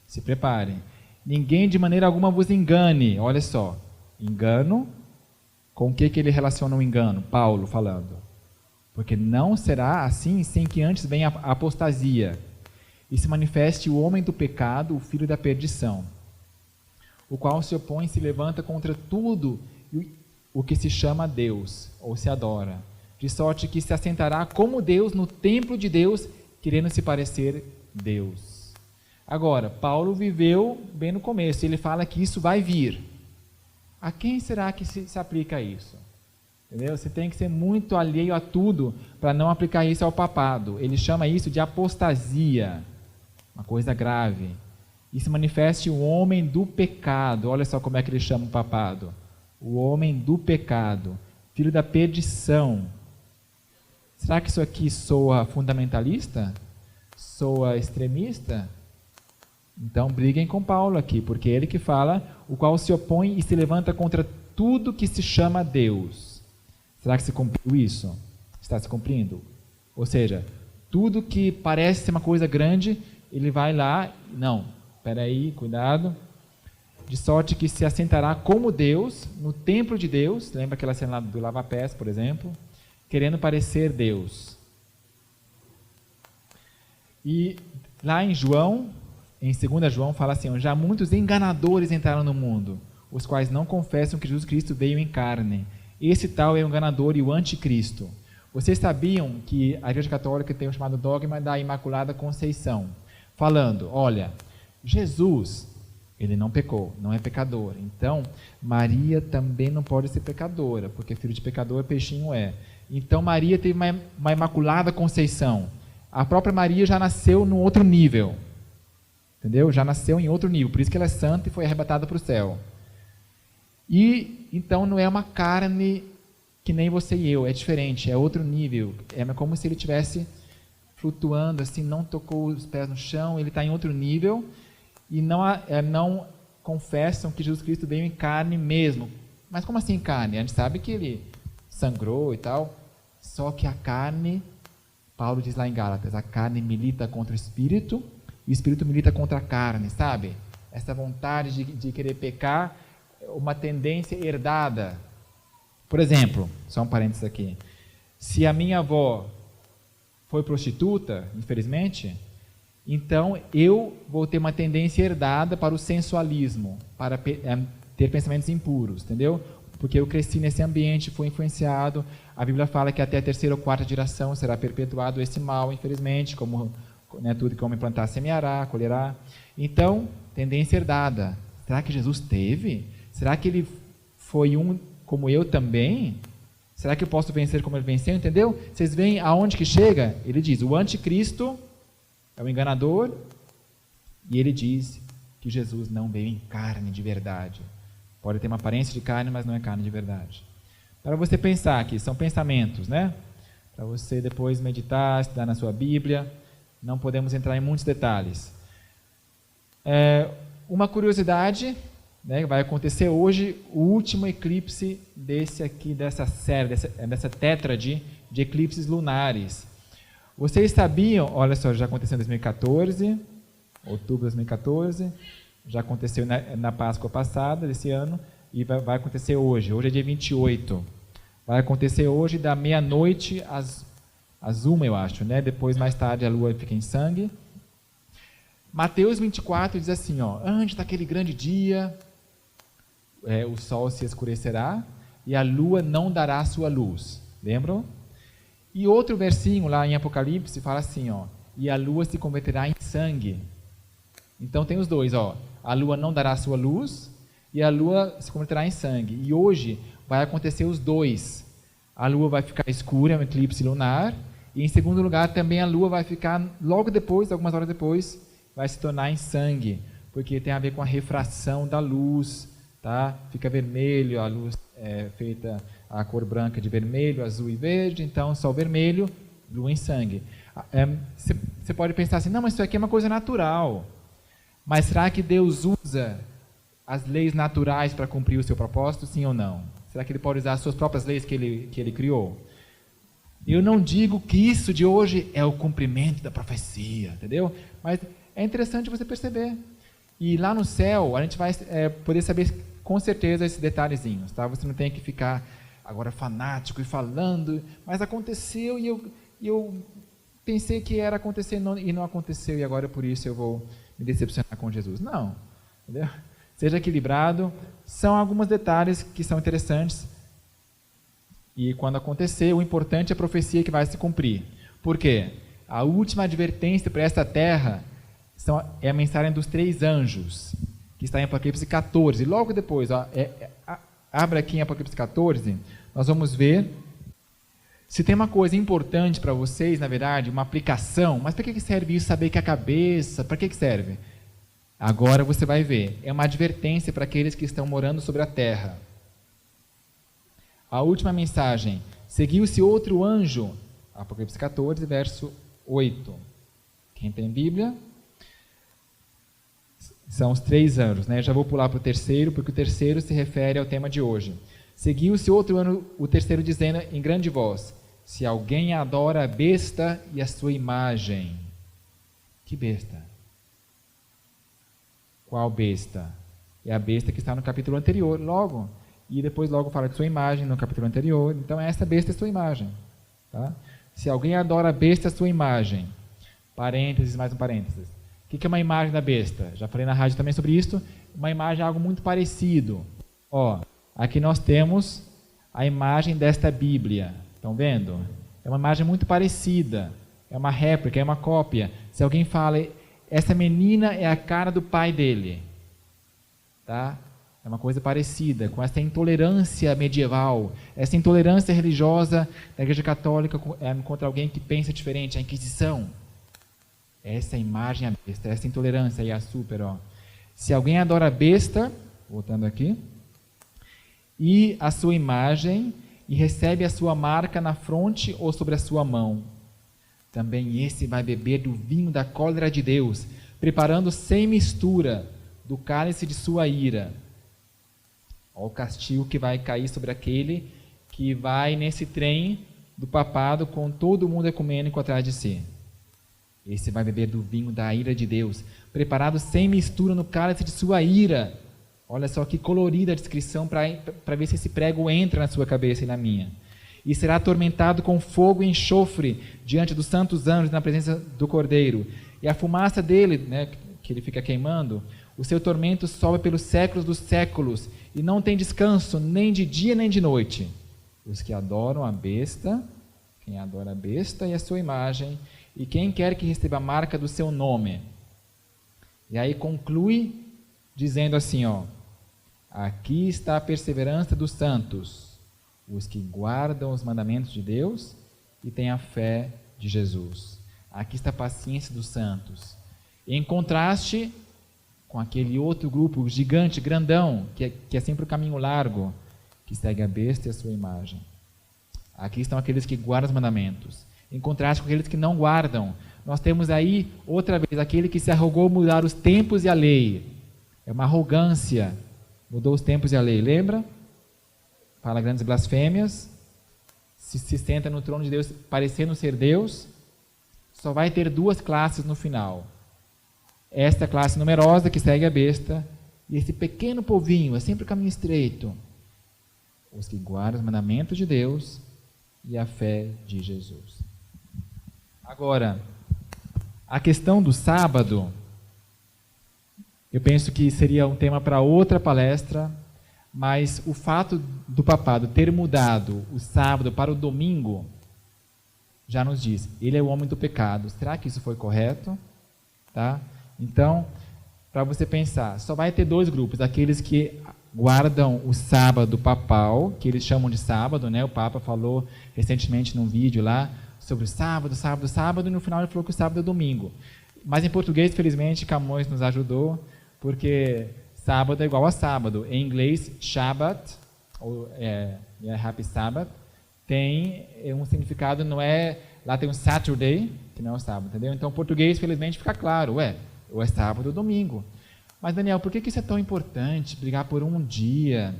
Se preparem. Ninguém de maneira alguma vos engane. Olha só. Engano. Com o que ele relaciona o engano? Paulo falando. Porque não será assim sem que antes venha a apostasia e se manifeste o homem do pecado, o filho da perdição, o qual se opõe e se levanta contra tudo o que se chama Deus, ou se adora, de sorte que se assentará como Deus no templo de Deus, querendo se parecer Deus. Agora, Paulo viveu bem no começo, ele fala que isso vai vir. A quem será que se aplica isso? Entendeu? Você tem que ser muito alheio a tudo para não aplicar isso ao papado. Ele chama isso de apostasia, uma coisa grave. E se manifeste o homem do pecado. Olha só como é que ele chama o papado. O homem do pecado, filho da perdição. Será que isso aqui soa fundamentalista? Soa extremista? Então briguem com Paulo aqui, porque é ele que fala, o qual se opõe e se levanta contra tudo que se chama Deus. Será que se cumpriu isso? Está se cumprindo? Ou seja, tudo que parece ser uma coisa grande, ele vai lá, não, espera aí, cuidado, de sorte que se assentará como Deus, no templo de Deus, lembra aquela cena do lava-pés, por exemplo, querendo parecer Deus. E lá em João, em 2 João, fala assim, já muitos enganadores entraram no mundo, os quais não confessam que Jesus Cristo veio em carne. Esse tal é o enganador e o anticristo. Vocês sabiam que a Igreja Católica tem o chamado dogma da Imaculada Conceição, falando, olha, Jesus, ele não pecou, não é pecador. Então, Maria também não pode ser pecadora, porque filho de pecador, peixinho é. Então, Maria teve uma Imaculada Conceição. A própria Maria já nasceu num outro nível. Entendeu? Já nasceu em outro nível. Por isso que ela é santa e foi arrebatada para o céu. E, então, não é uma carne que nem você e eu. É diferente, é outro nível. É como se ele estivesse flutuando, assim, não tocou os pés no chão, ele está em outro nível. E não confessam que Jesus Cristo veio em carne mesmo. Mas como assim em carne? A gente sabe que ele sangrou e tal, só que a carne, Paulo diz lá em Gálatas, a carne milita contra o Espírito, e o Espírito milita contra a carne, sabe? Essa vontade de querer pecar, uma tendência herdada. Por exemplo, só um parênteses aqui, se a minha avó foi prostituta, infelizmente, então eu vou ter uma tendência herdada para o sensualismo, para ter pensamentos impuros, entendeu? Porque eu cresci nesse ambiente, fui influenciado. A Bíblia fala que até a 3ª ou 4ª geração será perpetuado esse mal, infelizmente, como tudo que o homem plantar semeará, colherá. Então, tendência herdada. Será que Jesus teve? Será que ele foi um como eu também? Será que eu posso vencer como ele venceu? Entendeu? Vocês veem aonde que chega? Ele diz, o anticristo é o enganador, e ele diz que Jesus não veio em carne de verdade. Pode ter uma aparência de carne, mas não é carne de verdade. Para você pensar aqui, são pensamentos, né? Para você depois meditar, estudar na sua Bíblia. Não podemos entrar em muitos detalhes. Uma curiosidade, né, vai acontecer hoje o último eclipse dessa série, dessa tétrade de eclipses lunares. Vocês sabiam, olha só, já aconteceu em 2014, outubro de 2014, já aconteceu na Páscoa passada, desse ano, e vai acontecer hoje. Hoje é dia 28. Vai acontecer hoje da meia-noite às 1, eu acho, né? Depois, mais tarde, a lua fica em sangue. Mateus 24 diz assim, ó, antes daquele grande dia, o sol se escurecerá e a lua não dará sua luz. Lembram? E outro versinho lá em Apocalipse fala assim, ó, e a lua se converterá em sangue. Então tem os dois, ó. A lua não dará sua luz e a lua se converterá em sangue. E hoje vai acontecer os dois. A lua vai ficar escura, é um eclipse lunar, e em segundo lugar também a lua vai ficar, logo depois, algumas horas depois, vai se tornar em sangue, porque tem a ver com a refração da luz, tá? Fica vermelho, a luz é feita a cor branca de vermelho, azul e verde, então só o vermelho, lua em sangue. Você pode pensar assim, não, mas isso aqui é uma coisa natural. Mas será que Deus usa as leis naturais para cumprir o seu propósito, sim ou não? Será que Ele pode usar as suas próprias leis que Ele criou? Eu não digo que isso de hoje é o cumprimento da profecia, entendeu? Mas é interessante você perceber. E lá no céu, a gente vai poder saber com certeza esses detalhezinhos, tá? Você não tem que ficar agora fanático e falando, mas aconteceu e eu pensei que era acontecer e não aconteceu, e agora por isso eu vou me decepcionar com Jesus. Não, entendeu? Seja equilibrado. São alguns detalhes que são interessantes. E quando acontecer, o importante é a profecia que vai se cumprir. Por quê? A última advertência para esta terra é a mensagem dos 3 anjos, que está em Apocalipse 14. Logo depois, ó, abre aqui em Apocalipse 14, nós vamos ver se tem uma coisa importante para vocês, na verdade, uma aplicação. Mas para que serve isso, saber que a cabeça, para que serve? Agora você vai ver, é uma advertência para aqueles que estão morando sobre a terra. A última mensagem, seguiu-se outro anjo, Apocalipse 14, verso 8. Quem tem Bíblia? São os 3 anjos, né? Já vou pular para o terceiro, porque o terceiro se refere ao tema de hoje. Seguiu-se outro anjo, o terceiro, dizendo em grande voz, se alguém adora a besta e a sua imagem. Que besta? Qual besta? É a besta que está no capítulo anterior, logo. E depois logo fala de sua imagem no capítulo anterior. Então essa besta é sua imagem. Tá? Se alguém adora a besta, a sua imagem. Parênteses, mais um parênteses. O que é uma imagem da besta? Já falei na rádio também sobre isso. Uma imagem é algo muito parecido. Ó, aqui nós temos a imagem desta Bíblia. Estão vendo? É uma imagem muito parecida. É uma réplica, é uma cópia. Se alguém fala, essa menina é a cara do pai dele. Tá? É uma coisa parecida com essa intolerância medieval, essa intolerância religiosa da Igreja Católica contra alguém que pensa diferente, a Inquisição. Essa imagem é a besta, essa intolerância aí é a super. Ó. Se alguém adora a besta, voltando aqui, e a sua imagem, e recebe a sua marca na fronte ou sobre a sua mão, também esse vai beber do vinho da cólera de Deus, preparando sem mistura do cálice de sua ira. Olha o castigo que vai cair sobre aquele que vai nesse trem do papado com todo mundo ecumênico atrás de si. Esse vai beber do vinho da ira de Deus, preparado sem mistura no cálice de sua ira. Olha só que colorida a descrição para ver se esse prego entra na sua cabeça e na minha. E será atormentado com fogo e enxofre diante dos santos anjos na presença do Cordeiro. E a fumaça dele, né, que ele fica queimando, o seu tormento sobe pelos séculos dos séculos e não tem descanso nem de dia nem de noite. Os que adoram a besta, quem adora a besta e a sua imagem, e quem quer que receba a marca do seu nome. E aí conclui dizendo assim, ó, aqui está a perseverança dos santos, os que guardam os mandamentos de Deus e têm a fé de Jesus. Aqui está a paciência dos santos. Em contraste com aquele outro grupo gigante, grandão, que é sempre o caminho largo, que segue a besta e a sua imagem. Aqui estão aqueles que guardam os mandamentos. Em contraste com aqueles que não guardam. Nós temos aí, outra vez, aquele que se arrogou mudar os tempos e a lei. É uma arrogância. Mudou os tempos e a lei, lembra? Fala grandes blasfêmias. Se senta no trono de Deus, parecendo ser Deus. Só vai ter 2 classes no final. Esta classe numerosa que segue a besta, e esse pequeno povinho, é sempre o caminho estreito. Os que guardam os mandamentos de Deus e a fé de Jesus. Agora, a questão do sábado, eu penso que seria um tema para outra palestra, mas o fato do papado ter mudado o sábado para o domingo já nos diz, ele é o homem do pecado. Será que isso foi correto? Tá? Então, para você pensar, só vai ter dois grupos, aqueles que guardam o sábado papal, que eles chamam de sábado, né? O Papa falou recentemente num vídeo lá sobre o sábado, e no final ele falou que o sábado é domingo. Mas em português, felizmente, Camões nos ajudou, porque sábado é igual a sábado. Em inglês, Shabbat, ou Happy Sabbath, tem um significado, não é... Lá tem um Saturday, que não é o sábado, entendeu? Então, em português, felizmente, fica claro, ou é sábado ou domingo. Mas, Daniel, por que isso é tão importante, brigar por um dia?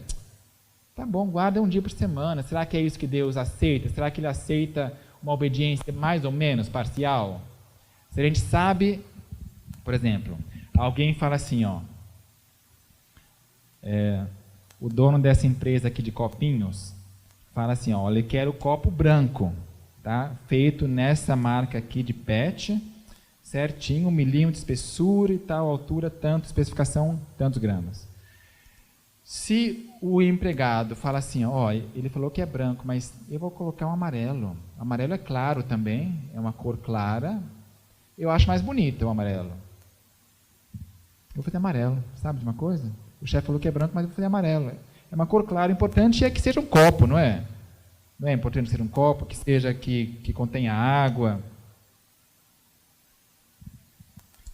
Tá bom, guarda um dia por semana. Será que é isso que Deus aceita? Será que Ele aceita uma obediência mais ou menos parcial? Se a gente sabe, por exemplo, alguém fala assim, o dono dessa empresa aqui de copinhos fala assim, ele quer o copo branco, tá? Feito nessa marca aqui de PET, certinho, 1 milímetro de espessura e tal, altura, tanto, especificação, tantos gramas. Se o empregado fala assim, ele falou que é branco, mas eu vou colocar um amarelo. Amarelo é claro também, é uma cor clara. Eu acho mais bonito o amarelo. Eu vou fazer amarelo, sabe de uma coisa? O chefe falou que é branco, mas eu vou fazer amarelo. É uma cor clara, o importante é que seja um copo, não é? Não é importante ser um copo, que seja que contenha água.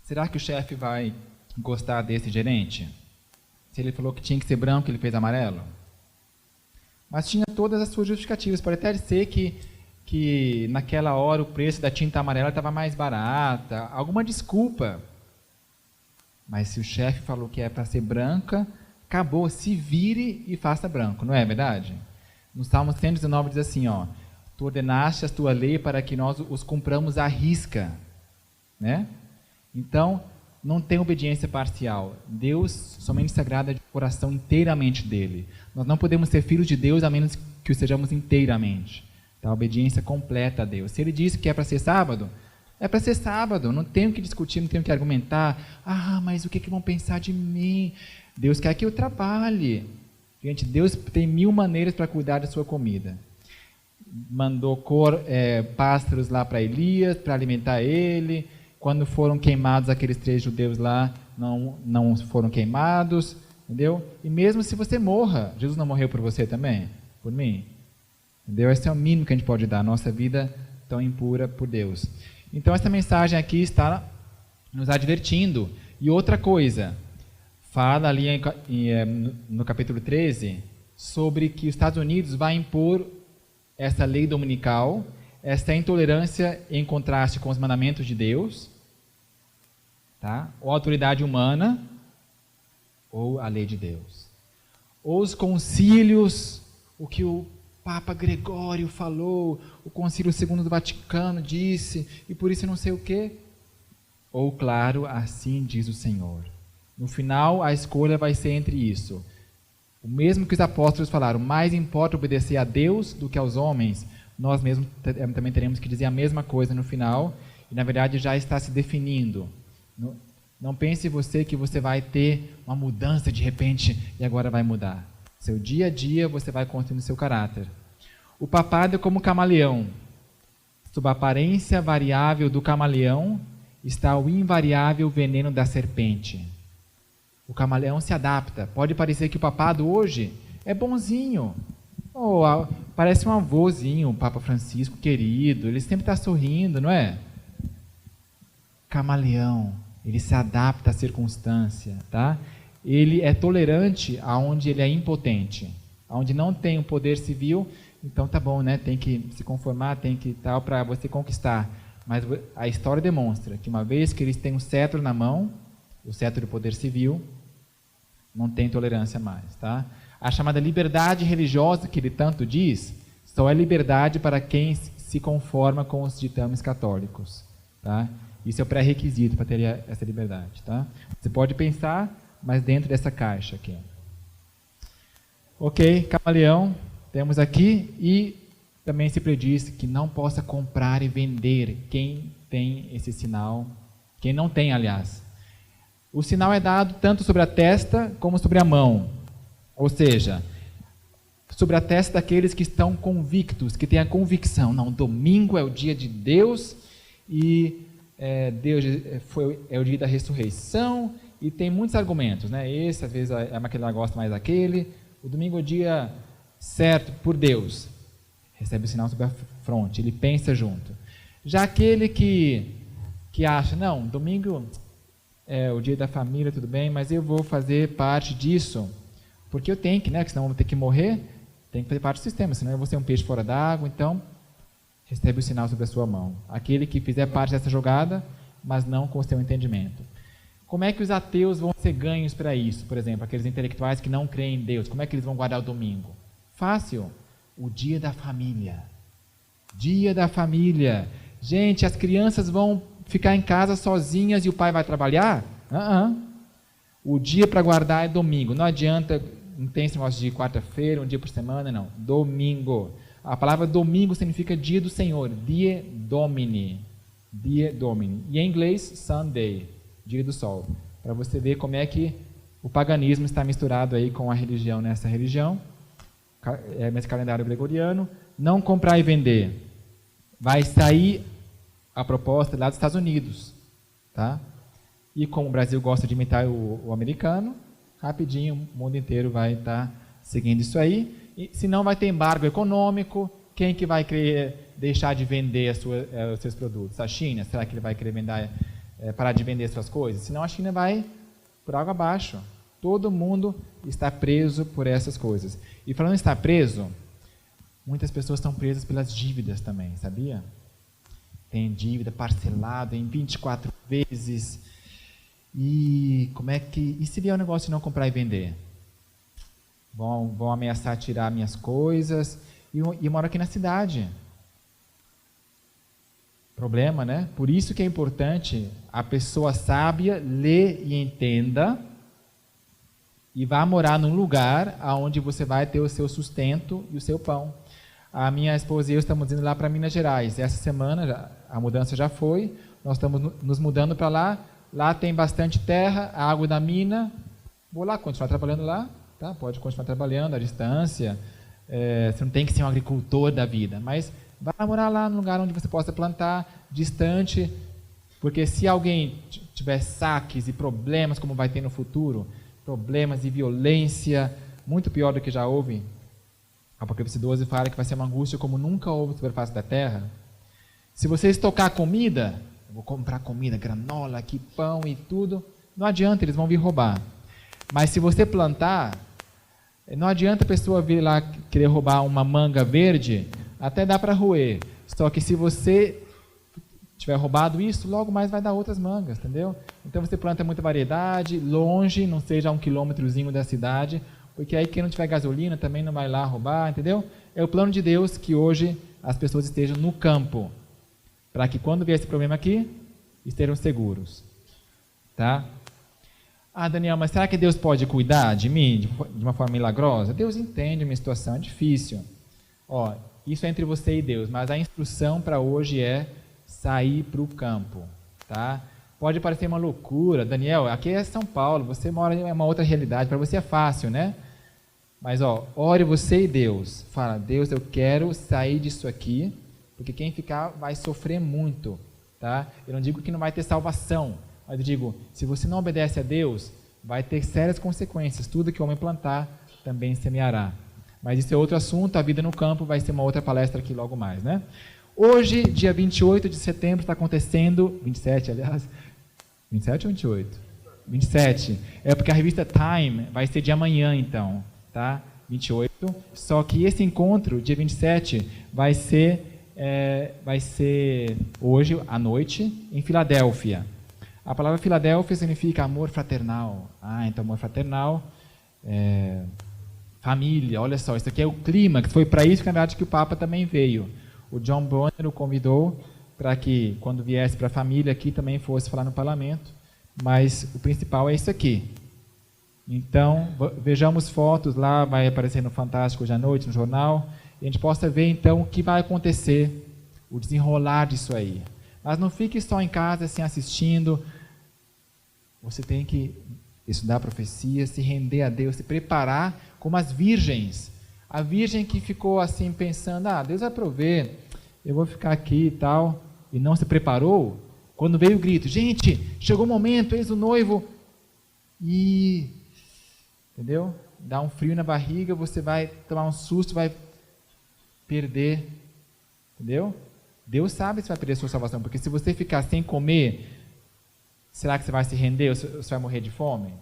Será que o chefe vai gostar desse gerente? Se ele falou que tinha que ser branco, ele fez amarelo? Mas tinha todas as suas justificativas. Pode até ser que naquela hora o preço da tinta amarela estava mais barata, alguma desculpa. Mas se o chefe falou que é para ser branca, acabou, se vire e faça branco, não é verdade? No Salmo 119 diz assim, tu ordenaste a tua lei para que nós os cumpramos à risca, né? Então, não tem obediência parcial. Deus somente se agrada de coração inteiramente dele. Nós não podemos ser filhos de Deus a menos que o sejamos inteiramente. Tá? A obediência completa a Deus. Se ele disse que é para ser sábado, é para ser sábado. Não tenho que discutir, não tenho que argumentar. Mas o que vão pensar de mim? Deus quer que eu trabalhe. Gente, Deus tem 1000 maneiras para cuidar da sua comida. Mandou pássaros lá para Elias, para alimentar ele. Quando foram queimados aqueles 3 judeus lá, não foram queimados, entendeu? E mesmo se você morra, Jesus não morreu por você também? Por mim? Entendeu? Esse é o mínimo que a gente pode dar, a nossa vida tão impura por Deus. Então, essa mensagem aqui está nos advertindo. E outra coisa, fala ali no capítulo 13, sobre que os Estados Unidos vai impor essa lei dominical, essa intolerância em contraste com os mandamentos de Deus, tá? Ou a autoridade humana, ou a lei de Deus. Ou os concílios, o que o Papa Gregório falou, o Concílio II do Vaticano disse, e por isso não sei o quê. Ou, claro, assim diz o Senhor. No final, a escolha vai ser entre isso. O mesmo que os apóstolos falaram, mais importa obedecer a Deus do que aos homens, nós mesmos também teremos que dizer a mesma coisa no final, e na verdade já está se definindo. Não pense você que você vai ter uma mudança de repente e agora vai mudar. Seu dia a dia você vai construindo seu caráter. O papado é como camaleão. Sob a aparência variável do camaleão está o invariável veneno da serpente. O camaleão se adapta. Pode parecer que o papado hoje é bonzinho. Parece um avôzinho, o Papa Francisco querido. Ele sempre está sorrindo, não é? Camaleão. Ele se adapta à circunstância, tá? Ele é tolerante aonde ele é impotente. Aonde não tem o poder civil, então tá bom, né? Tem que se conformar, tem que tal para você conquistar. Mas a história demonstra que uma vez que eles têm um cetro na mão, o cetro do poder civil, não tem tolerância mais, tá? A chamada liberdade religiosa que ele tanto diz, só é liberdade para quem se conforma com os ditames católicos, tá? Isso é o pré-requisito para ter essa liberdade, tá? Você pode pensar, mas dentro dessa caixa aqui. Ok, camaleão, temos aqui, e também se prediz que não possa comprar e vender quem tem esse sinal, quem não tem, aliás. O sinal é dado tanto sobre a testa como sobre a mão, ou seja, sobre a testa daqueles que estão convictos, que têm a convicção, não, domingo é o dia de Deus, e Deus é o dia da ressurreição, e tem muitos argumentos, né? Esse, às vezes, a Maquilena gosta mais daquele. O domingo é o dia certo por Deus. Recebe o sinal sobre a fronte, ele pensa junto. Já aquele que acha, não, domingo é o dia da família, tudo bem, mas eu vou fazer parte disso, porque eu tenho que, né? Senão eu vou ter que morrer, tem que fazer parte do sistema, senão eu vou ser um peixe fora d'água, então recebe o sinal sobre a sua mão. Aquele que fizer parte dessa jogada, mas não com o seu entendimento. Como é que os ateus vão ser ganhos para isso? Por exemplo, aqueles intelectuais que não creem em Deus, como é que eles vão guardar o domingo? Fácil, o dia da família. Dia da família. Gente, as crianças vão ficar em casa sozinhas e o pai vai trabalhar? O dia para guardar é domingo. Não adianta, não tem esse negócio de quarta-feira, um dia por semana, não. Domingo. A palavra domingo significa dia do Senhor, die Domini. Die Domini. E em inglês, Sunday, dia do sol. Para você ver como é que o paganismo está misturado aí com a religião nessa religião. Nesse calendário gregoriano. Não comprar e vender. Vai sair a proposta lá dos Estados Unidos. Tá? E como o Brasil gosta de imitar o americano, rapidinho o mundo inteiro vai estar seguindo isso aí. E, se não, vai ter embargo econômico. Quem que vai querer deixar de vender os seus produtos? A China? Será que ele vai querer parar de vender suas coisas? Senão a China vai por água abaixo. Todo mundo está preso por essas coisas. E falando em estar preso, muitas pessoas estão presas pelas dívidas também, sabia? Tem dívida parcelada em 24 vezes. E se vier o negócio de não comprar e vender? Vão ameaçar tirar minhas coisas. E eu moro aqui na cidade. Problema, né? Por isso que é importante a pessoa sábia lê e entenda e vá morar num lugar onde você vai ter o seu sustento e o seu pão. A minha esposa e eu estamos indo lá para Minas Gerais. Essa semana a mudança já foi. Nós estamos nos mudando para lá. Lá tem bastante terra, água da mina. Vou lá continuar trabalhando lá. Tá? Pode continuar trabalhando à distância. Você não tem que ser um agricultor da vida. Mas vá morar lá num lugar onde você possa plantar, distante. Porque se alguém tiver saques e problemas, como vai ter no futuro, problemas e violência, muito pior do que já houve, Apocalipse 12 fala que vai ser uma angústia como nunca houve sobre a face da terra. Se você estocar comida, eu vou comprar comida, granola, aqui, pão e tudo, não adianta, eles vão vir roubar. Mas se você plantar, não adianta a pessoa vir lá querer roubar uma manga verde, até dá para roer. Só que se você tiver roubado isso, logo mais vai dar outras mangas, entendeu? Então você planta muita variedade, longe, não seja a 1 quilômetrozinho da cidade, porque aí quem não tiver gasolina também não vai lá roubar, entendeu? É o plano de Deus que hoje as pessoas estejam no campo, para que quando vier esse problema aqui, estejam seguros. Tá? Ah, Daniel, mas será que Deus pode cuidar de mim de uma forma milagrosa? Deus entende a minha situação, é difícil. Ó, isso é entre você e Deus, mas a instrução para hoje é sair para o campo. Tá? Pode parecer uma loucura, Daniel, aqui é São Paulo, você mora em uma outra realidade, para você é fácil, né? Mas, ó, ore você e Deus. Fala, Deus, eu quero sair disso aqui, porque quem ficar vai sofrer muito, tá? Eu não digo que não vai ter salvação, mas eu digo, se você não obedece a Deus, vai ter sérias consequências. Tudo que o homem plantar, também semeará. Mas isso é outro assunto, a vida no campo vai ser uma outra palestra aqui logo mais, né? Hoje, dia 28 de setembro, está acontecendo, 27, aliás, 27 ou 28? 27. É porque a revista Time vai ser de amanhã, então, tá? 28. Só que esse encontro, dia 27, vai ser hoje à noite, em Filadélfia. A palavra Filadélfia significa amor fraternal. Ah, então amor fraternal, família, olha só, isso aqui é o clima, que foi para isso que na verdade que o Papa também veio. O John Bonner o convidou para que, quando viesse para a família aqui, também fosse falar no parlamento, mas o principal é isso aqui. Então, vejamos fotos lá, vai aparecer no Fantástico hoje à noite, no jornal, e a gente possa ver então o que vai acontecer, o desenrolar disso aí. Mas não fique só em casa assim assistindo, você tem que estudar a profecia, se render a Deus, se preparar como as virgens. A virgem que ficou assim pensando, Deus vai prover, eu vou ficar aqui e tal, e não se preparou, quando veio o grito, gente, chegou o momento, eis o noivo, e, entendeu? Dá um frio na barriga, você vai tomar um susto, vai perder, entendeu? Deus sabe se vai perder a sua salvação, porque se você ficar sem comer, será que você vai se render ou você vai morrer de fome?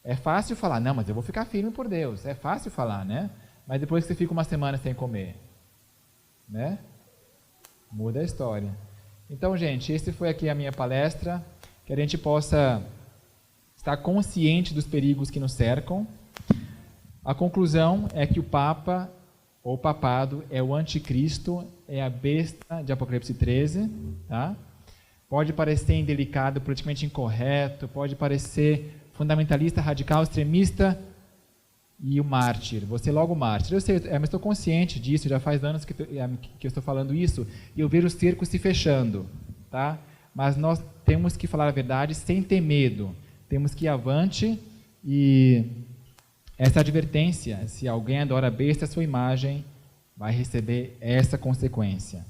É fácil falar, não, mas eu vou ficar firme por Deus. É fácil falar, né? Mas depois que você fica uma semana sem comer, né? Muda a história. Então, gente, esse foi aqui a minha palestra, que a gente possa estar consciente dos perigos que nos cercam. A conclusão é que o Papa, ou papado, é o anticristo, é a besta de Apocalipse 13, tá? Pode parecer indelicado, politicamente incorreto, pode parecer fundamentalista, radical, extremista e o mártir. Você logo mártir. Eu sei, mas estou consciente disso, já faz anos que eu estou falando isso, e eu vejo o cerco se fechando, tá? Mas nós temos que falar a verdade sem ter medo. Temos que ir avante e essa advertência, se alguém adora a besta, a sua imagem, vai receber essa consequência.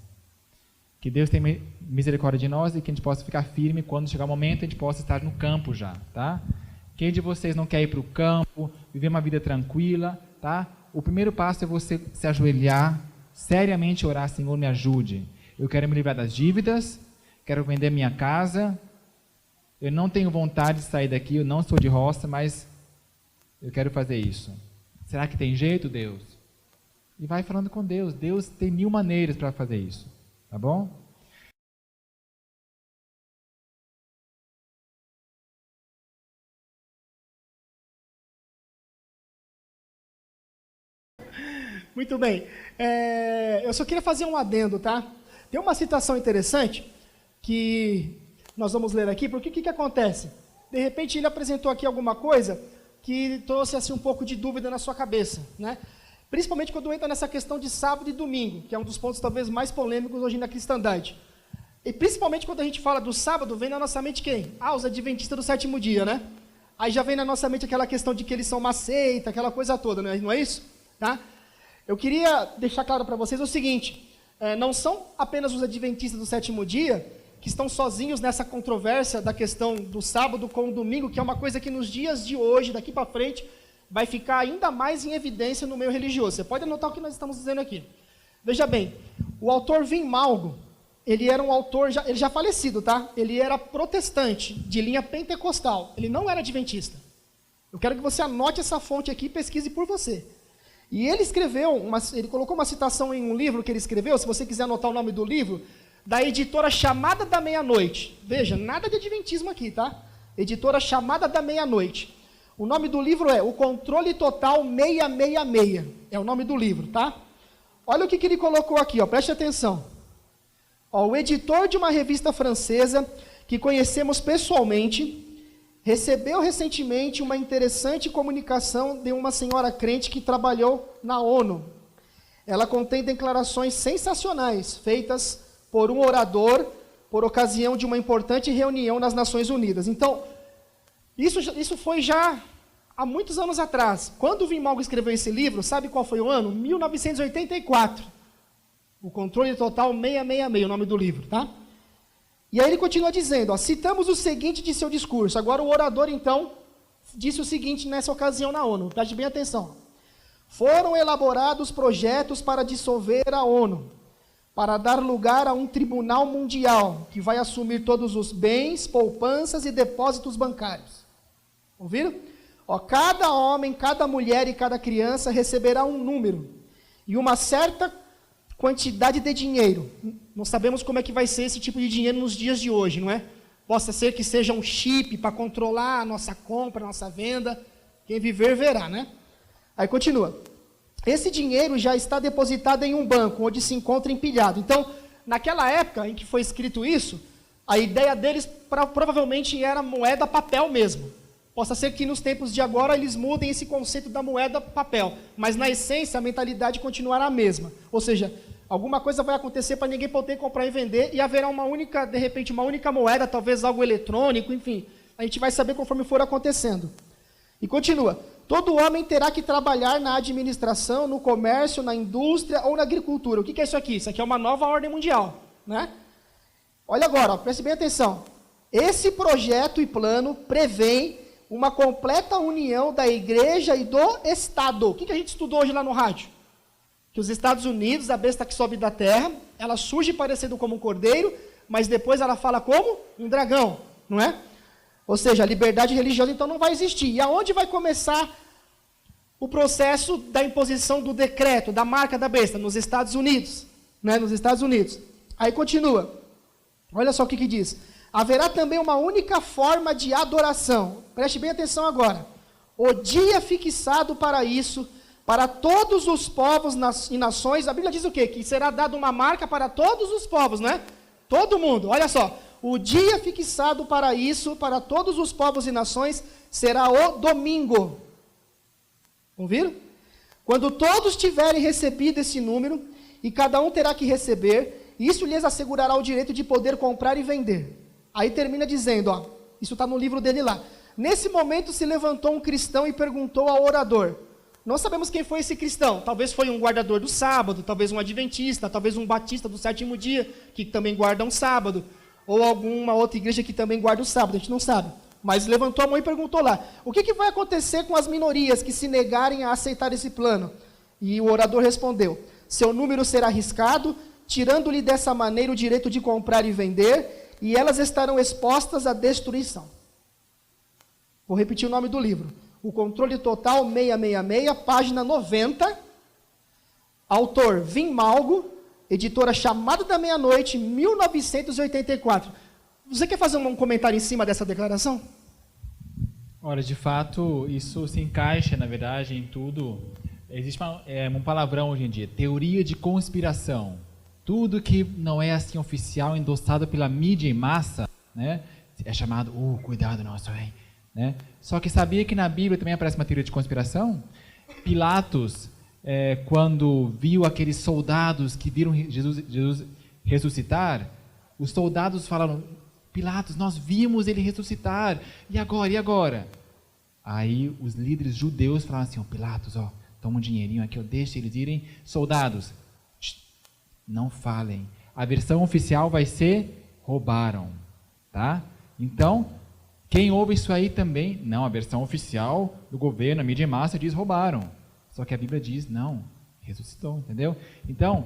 Que Deus tenha misericórdia de nós e que a gente possa ficar firme quando chegar o momento, a gente possa estar no campo já, tá? Quem de vocês não quer ir para o campo, viver uma vida tranquila, tá? O primeiro passo é você se ajoelhar, seriamente orar, Senhor, me ajude. Eu quero me livrar das dívidas, quero vender minha casa, eu não tenho vontade de sair daqui, eu não sou de roça, mas eu quero fazer isso. Será que tem jeito, Deus? E vai falando com Deus. Deus tem 1000 maneiras para fazer isso. Tá bom? Muito bem. Eu só queria fazer um adendo, tá? Tem uma citação interessante que nós vamos ler aqui, porque o que acontece? De repente ele apresentou aqui alguma coisa que trouxe assim um pouco de dúvida na sua cabeça, né? Principalmente quando entra nessa questão de sábado e domingo, que é um dos pontos talvez mais polêmicos hoje na cristandade. E principalmente quando a gente fala do sábado, vem na nossa mente quem? Os adventistas do sétimo dia, né? Aí já vem na nossa mente aquela questão de que eles são uma seita, aquela coisa toda, né? Não é isso? Tá? Eu queria deixar claro para vocês o seguinte, não são apenas os adventistas do sétimo dia que estão sozinhos nessa controvérsia da questão do sábado com o domingo, que é uma coisa que nos dias de hoje, daqui para frente, vai ficar ainda mais em evidência no meio religioso. Você pode anotar o que nós estamos dizendo aqui. Veja bem, o autor Wim Malgo, ele era um autor, ele já falecido, tá? Ele era protestante, de linha pentecostal. Ele não era adventista. Eu quero que você anote essa fonte aqui e pesquise por você. E ele escreveu, ele colocou uma citação em um livro que ele escreveu, se você quiser anotar o nome do livro, da editora Chamada da Meia-Noite. Veja, nada de adventismo aqui, tá? Editora Chamada da Meia-Noite. O nome do livro é O Controle Total 666. É o nome do livro, tá? Olha o que ele colocou aqui, ó, preste atenção. Ó, o editor de uma revista francesa, que conhecemos pessoalmente, recebeu recentemente uma interessante comunicação de uma senhora crente que trabalhou na ONU. Ela contém declarações sensacionais, feitas por um orador, por ocasião de uma importante reunião nas Nações Unidas. Então, isso foi já há muitos anos atrás. Quando o Wim Malgo escreveu esse livro, sabe qual foi o ano? 1984. O Controle Total 666, o nome do livro, tá? E aí ele continua dizendo, ó, citamos o seguinte de seu discurso. Agora o orador, então, disse o seguinte nessa ocasião na ONU. Preste bem atenção. Foram elaborados projetos para dissolver a ONU, para dar lugar a um tribunal mundial, que vai assumir todos os bens, poupanças e depósitos bancários. Ouviram? Ó, cada homem, cada mulher e cada criança receberá um número e uma certa quantidade de dinheiro. Não sabemos como é que vai ser esse tipo de dinheiro nos dias de hoje, não é? Possa ser que seja um chip para controlar a nossa compra, a nossa venda. Quem viver, verá, né? Aí continua. Esse dinheiro já está depositado em um banco, onde se encontra empilhado. Então, naquela época em que foi escrito isso, a ideia deles provavelmente era moeda papel mesmo. Possa ser que nos tempos de agora eles mudem esse conceito da moeda papel, mas na essência a mentalidade continuará a mesma. Ou seja, alguma coisa vai acontecer para ninguém poder comprar e vender e haverá uma única, de repente, uma única moeda, talvez algo eletrônico, enfim. A gente vai saber conforme for acontecendo. E continua. Todo homem terá que trabalhar na administração, no comércio, na indústria ou na agricultura. O que é isso aqui? Isso aqui é uma nova ordem mundial, né? Olha agora, ó, preste bem atenção. Esse projeto e plano prevê uma completa união da igreja e do Estado. O que a gente estudou hoje lá no rádio? Que os Estados Unidos, a besta que sobe da terra, ela surge parecendo como um cordeiro, mas depois ela fala como um dragão, não é? Ou seja, a liberdade religiosa então não vai existir. E aonde vai começar o processo da imposição do decreto, da marca da besta? Nos Estados Unidos, né? Nos Estados Unidos. Aí continua. Olha só o que diz. Haverá também uma única forma de adoração. Preste bem atenção agora. O dia fixado para isso, para todos os povos e nações. A Bíblia diz o quê? Que será dada uma marca para todos os povos, né? Todo mundo. Olha só. O dia fixado para isso, para todos os povos e nações, será o domingo. Ouviram? Quando todos tiverem recebido esse número, e cada um terá que receber, isso lhes assegurará o direito de poder comprar e vender. Aí termina dizendo, ó, isso está no livro dele lá. Nesse momento se levantou um cristão e perguntou ao orador. Não sabemos quem foi esse cristão. Talvez foi um guardador do sábado, talvez um adventista, talvez um batista do sétimo dia, que também guarda um sábado, ou alguma outra igreja que também guarda o sábado, a gente não sabe. Mas levantou a mão e perguntou lá, o que vai acontecer com as minorias que se negarem a aceitar esse plano? E o orador respondeu, seu número será arriscado, tirando-lhe dessa maneira o direito de comprar e vender, e elas estarão expostas à destruição. Vou repetir o nome do livro. O Controle Total 666, página 90. Autor Vim Malgo, editora Chamada da Meia-Noite, 1984. Você quer fazer um comentário em cima dessa declaração? Olha, de fato, isso se encaixa, na verdade, em tudo. Existe um palavrão hoje em dia, teoria de conspiração. Tudo que não é assim oficial, endossado pela mídia em massa, né, é chamado, cuidado nosso, hein? Né? Só que sabia que na Bíblia também aparece uma teoria de conspiração? Pilatos, quando viu aqueles soldados que viram Jesus ressuscitar, os soldados falaram, Pilatos, nós vimos ele ressuscitar, e agora, e agora? Aí os líderes judeus falaram assim, Pilatos, toma um dinheirinho aqui, deixa eles irem, soldados, não falem. A versão oficial vai ser, roubaram, tá? Então, quem ouve isso aí também, não, a versão oficial do governo, a mídia em massa diz roubaram. Só que a Bíblia diz, não, ressuscitou, entendeu? Então,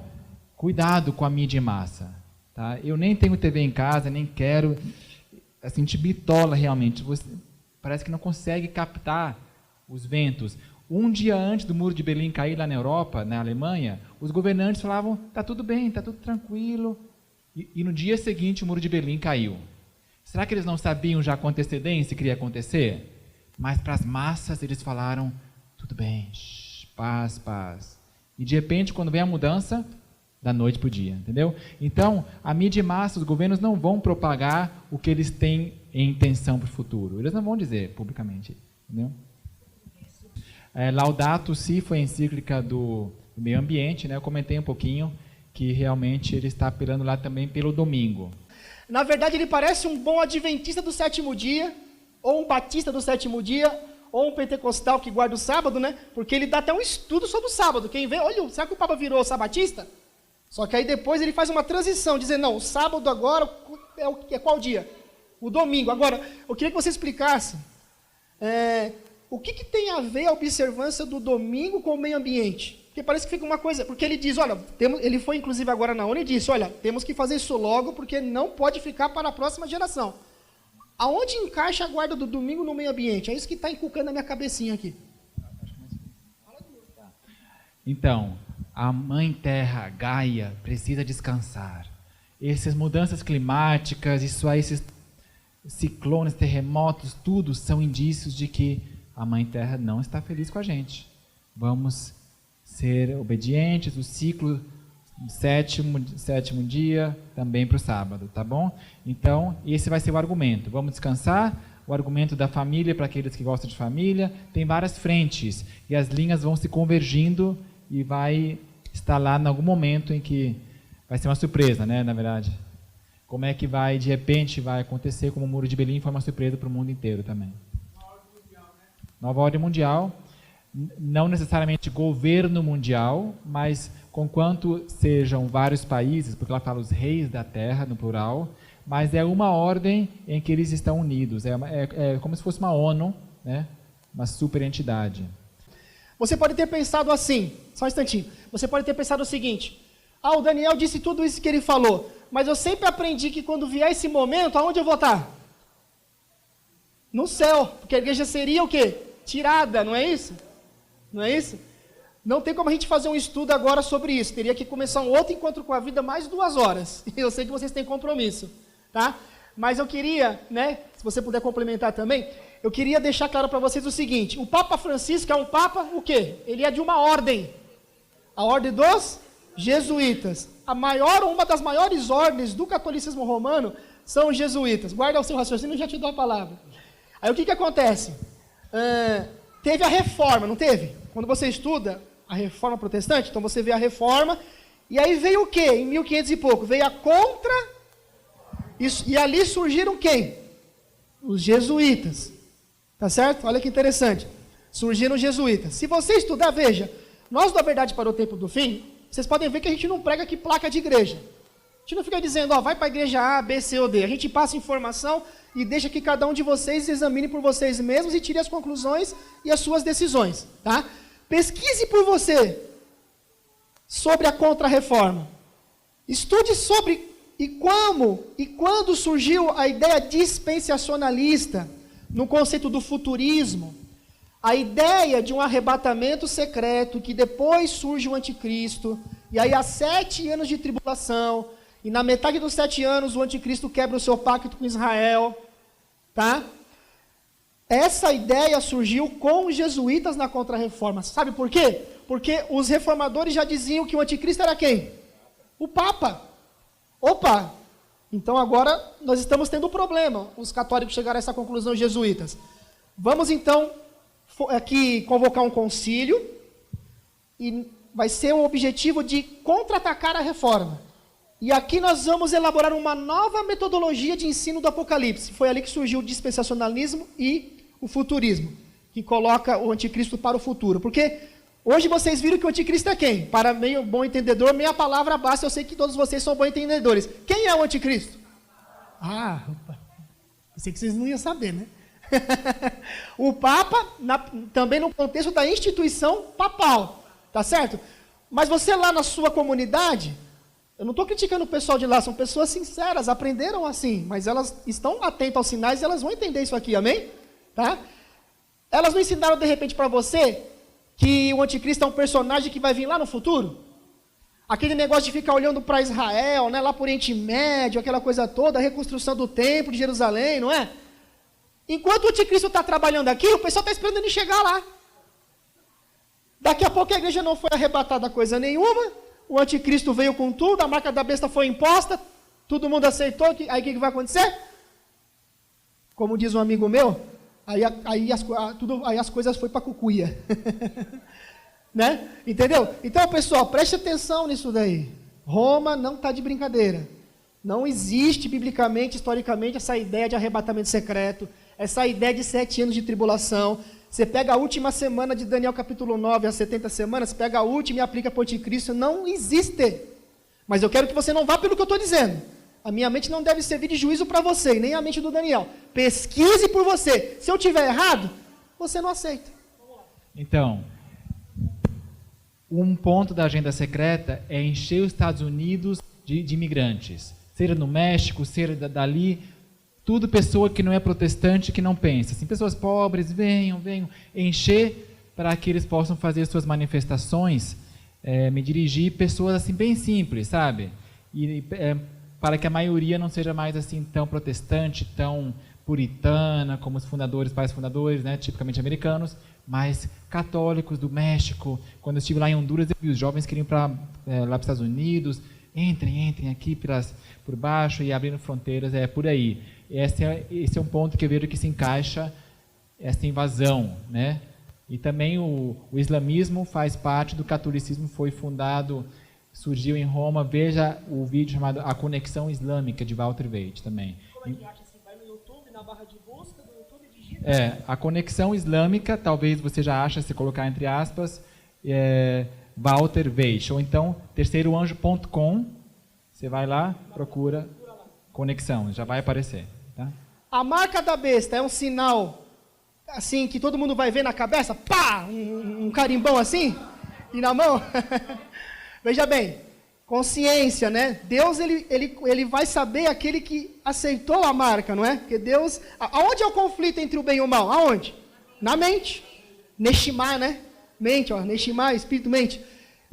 cuidado com a mídia em massa, tá? Eu nem tenho TV em casa, nem quero, assim, te bitola realmente. Você parece que não consegue captar os ventos. Um dia antes do Muro de Berlim cair lá na Europa, na Alemanha, os governantes falavam, está tudo bem, está tudo tranquilo. E no dia seguinte o Muro de Berlim caiu. Será que eles não sabiam já com antecedência que iria acontecer? Mas para as massas eles falaram, tudo bem, paz, paz. E de repente, quando vem a mudança, da noite para o dia, entendeu? Então, a mídia em massa, os governos não vão propagar o que eles têm em intenção para o futuro. Eles não vão dizer publicamente, entendeu? Laudato Si foi a encíclica do meio ambiente, né? Eu comentei um pouquinho que realmente ele está apelando lá também pelo domingo. Na verdade, ele parece um bom adventista do sétimo dia, ou um batista do sétimo dia, ou um pentecostal que guarda o sábado, né? Porque ele dá até um estudo sobre o sábado. Quem vê, olha, será que o Papa virou sabatista? Só que aí depois ele faz uma transição, dizendo, não, o sábado agora é qual dia? O domingo. Agora, eu queria que você explicasse o que tem a ver a observância do domingo com o meio ambiente. Porque parece que fica uma coisa, porque ele diz, olha, ele foi inclusive agora na ONU e disse, olha, temos que fazer isso logo, porque não pode ficar para a próxima geração. Aonde encaixa a guarda do domingo no meio ambiente? É isso que está encucando na minha cabecinha aqui. Então, a Mãe Terra, Gaia, precisa descansar. Essas mudanças climáticas, esses ciclones, terremotos, tudo são indícios de que a Mãe Terra não está feliz com a gente. Vamos ser obedientes, o ciclo sétimo dia também para o sábado, tá bom? Então, esse vai ser o argumento. Vamos descansar, o argumento da família para aqueles que gostam de família, tem várias frentes, e as linhas vão se convergindo e vai estar lá em algum momento em que vai ser uma surpresa, né, na verdade. Como é que de repente vai acontecer como o Muro de Berlim foi uma surpresa para o mundo inteiro também. Nova ordem mundial, não necessariamente governo mundial, mas conquanto sejam vários países, porque ela fala os reis da terra, no plural, mas é uma ordem em que eles estão unidos, é como se fosse uma ONU, né? Uma super entidade. Você pode ter pensado assim, só um instantinho, você pode ter pensado o seguinte, o Daniel disse tudo isso que ele falou, mas eu sempre aprendi que quando vier esse momento, aonde eu vou estar? No céu, porque a igreja seria o quê? Tirada, não é isso? Não é isso? Não tem como a gente fazer um estudo agora sobre isso, teria que começar um outro encontro com a vida mais 2 horas, eu sei que vocês têm compromisso, tá? Mas eu queria, né, se você puder complementar também, eu queria deixar claro para vocês o seguinte, o Papa Francisco é um Papa, o quê? Ele é de uma ordem, a ordem dos jesuítas. Uma das maiores ordens do catolicismo romano são os jesuítas. Guarda o seu raciocínio e já te dou a palavra. Aí o que acontece? Teve a reforma, não teve? Quando você estuda a reforma protestante, então você vê a reforma, e aí veio o quê? Em 1500 e pouco, veio a contra, e ali surgiram quem? Os jesuítas. Tá certo? Olha que interessante. Surgiram os jesuítas. Se você estudar, veja, nós da Verdade para o Tempo do Fim, vocês podem ver que a gente não prega aqui placa de igreja. A gente não fica dizendo, vai para a igreja A, B, C ou D. A gente passa informação e deixa que cada um de vocês examine por vocês mesmos e tire as conclusões e as suas decisões. Tá? Pesquise por você sobre a Contra-Reforma. Estude sobre e como e quando surgiu a ideia dispensacionalista no conceito do futurismo. A ideia de um arrebatamento secreto, que depois surge o anticristo, e aí há 7 anos de tribulação, e na metade dos 7 anos o anticristo quebra o seu pacto com Israel, tá? Essa ideia surgiu com os jesuítas na Contra-Reforma. Sabe por quê? Porque os reformadores já diziam que o anticristo era quem? O Papa. Opa! Então agora nós estamos tendo um problema. Os católicos chegaram a essa conclusão, os jesuítas. Vamos então aqui convocar um concílio e vai ser o objetivo de contra-atacar a reforma. E aqui nós vamos elaborar uma nova metodologia de ensino do Apocalipse. Foi ali que surgiu o dispensacionalismo e o futurismo, que coloca o anticristo para o futuro. Porque hoje vocês viram que o anticristo é quem? Para meio bom entendedor, meia palavra basta, eu sei que todos vocês são bons entendedores. Quem é o anticristo? Eu sei que vocês não iam saber, né? O Papa, também no contexto da instituição papal, tá certo? Mas você lá na sua comunidade, eu não estou criticando o pessoal de lá, são pessoas sinceras, aprenderam assim, mas elas estão atentas aos sinais e elas vão entender isso aqui, amém? Tá? Elas não ensinaram de repente para você que o anticristo é um personagem que vai vir lá no futuro? Aquele negócio de ficar olhando para Israel, né, lá por Oriente Médio, aquela coisa toda, a reconstrução do templo de Jerusalém, não é? Enquanto o anticristo está trabalhando aqui, o pessoal está esperando ele chegar lá. Daqui a pouco a igreja não foi arrebatada coisa nenhuma, o anticristo veio com tudo, a marca da besta foi imposta, todo mundo aceitou, aí o que vai acontecer? Como diz um amigo meu, aí as coisas foram para cucuia. Né? Entendeu? Então, pessoal, preste atenção nisso daí. Roma não está de brincadeira. Não existe, biblicamente, historicamente, essa ideia de arrebatamento secreto, essa ideia de 7 anos de tribulação. Você pega a última semana de Daniel capítulo 9, as 70 semanas, pega a última e aplica para o anticristo, não existe. Mas eu quero que você não vá pelo que eu estou dizendo. A minha mente não deve servir de juízo para você, nem a mente do Daniel. Pesquise por você. Se eu tiver errado, você não aceita. Então, um ponto da agenda secreta é encher os Estados Unidos de imigrantes. Seja no México, seja dali, tudo pessoa que não é protestante, que não pensa. Assim, pessoas pobres, venham, encher para que eles possam fazer suas manifestações, me dirigir, pessoas assim bem simples, sabe? Para que a maioria não seja mais assim tão protestante, tão puritana, como os fundadores, pais fundadores, né, tipicamente americanos, mas católicos do México. Quando eu estive lá em Honduras, eu vi os jovens queriam ir lá para os Estados Unidos, entrem aqui por baixo e abrindo fronteiras, por aí. Esse é um ponto que eu vejo que se encaixa essa invasão, né? E também o islamismo faz parte do catolicismo, foi fundado, surgiu em Roma. Veja o vídeo chamado A Conexão Islâmica, de Walter Weid também. Como é que acha? Você vai no YouTube, na barra de busca do YouTube, digita A conexão islâmica, talvez você já ache, se colocar entre aspas, Walter Weiss, ou então terceiroanjo.com, você vai lá, procura conexão, já vai aparecer. Tá? A marca da besta é um sinal assim que todo mundo vai ver na cabeça, pá, um carimbão assim, e na mão. Veja bem, consciência, né? Deus ele vai saber aquele que aceitou a marca, não é? Porque Deus, aonde é o conflito entre o bem e o mal? Aonde? Na mente. Neshimá, né? Mente, ó, Neshimá, espírito, mente.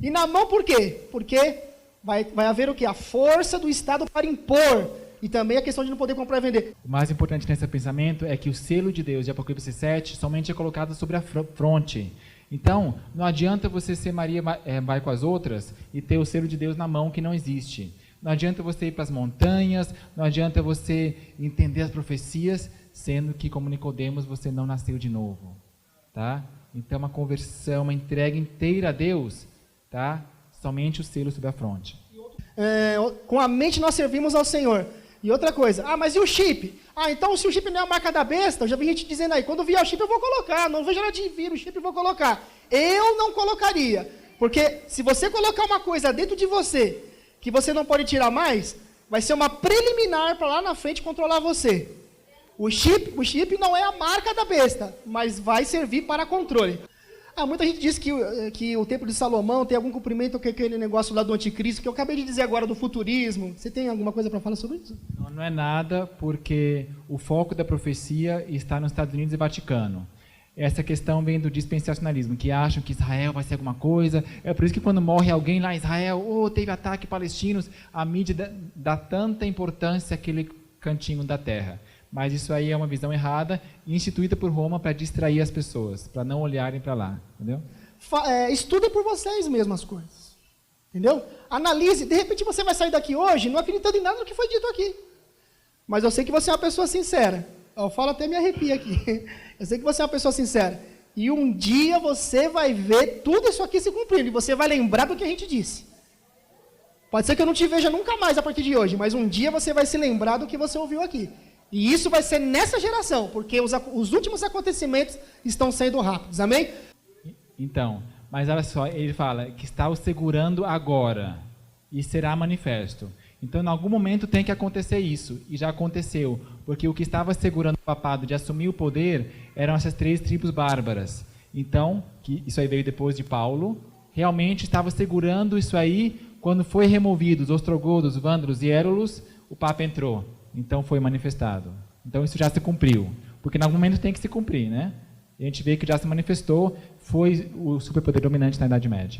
E na mão por quê? Porque vai haver o quê? A força do Estado para impor. E também a questão de não poder comprar e vender. O mais importante nesse pensamento é que o selo de Deus de Apocalipse 7 somente é colocado sobre a fronte. Então, não adianta você ser Maria vai com as outras e ter o selo de Deus na mão que não existe. Não adianta você ir para as montanhas, não adianta você entender as profecias, sendo que, como Nicodemos, você não nasceu de novo. Tá? Então, uma conversão, uma entrega inteira a Deus, tá? Somente o selo sobre a fronte. Com a mente nós servimos ao Senhor. E outra coisa, mas e o chip? Então se o chip não é a marca da besta, eu já vi gente dizendo aí, quando vier o chip eu vou colocar, não vejo nada de vir o chip eu vou colocar. Eu não colocaria, porque se você colocar uma coisa dentro de você, que você não pode tirar mais, vai ser uma preliminar para lá na frente controlar você. O chip não é a marca da besta, mas vai servir para controle. Muita gente diz que o templo de Salomão tem algum cumprimento com aquele negócio lá do anticristo, que eu acabei de dizer agora do futurismo. Você tem alguma coisa para falar sobre isso? Não é nada, porque o foco da profecia está nos Estados Unidos e Vaticano. Essa questão vem do dispensacionalismo, que acham que Israel vai ser alguma coisa. É por isso que quando morre alguém lá em Israel, teve ataque palestinos, a mídia dá tanta importância àquele cantinho da terra. Mas isso aí é uma visão errada, instituída por Roma para distrair as pessoas, para não olharem para lá, entendeu? Estudem por vocês mesmas as coisas, entendeu? Analise, de repente você vai sair daqui hoje não acreditando em nada do que foi dito aqui. Mas eu sei que você é uma pessoa sincera. Eu falo até me arrepio aqui. Eu sei que você é uma pessoa sincera. E um dia você vai ver tudo isso aqui se cumprindo, e você vai lembrar do que a gente disse. Pode ser que eu não te veja nunca mais a partir de hoje, mas um dia você vai se lembrar do que você ouviu aqui. E isso vai ser nessa geração, porque os últimos acontecimentos estão sendo rápidos, amém? Então, mas olha só, ele fala que está o segurando agora e será manifesto. Então, em algum momento tem que acontecer isso, e já aconteceu, porque o que estava segurando o papado de assumir o poder eram essas 3 tribos bárbaras. Então, que isso aí veio depois de Paulo, realmente estava segurando isso aí, quando foi removido os ostrogodos, vândalos e érulos, o Papa entrou. Então foi manifestado. Então isso já se cumpriu. Porque em algum momento tem que se cumprir, né? E a gente vê que já se manifestou, foi o superpoder dominante na Idade Média.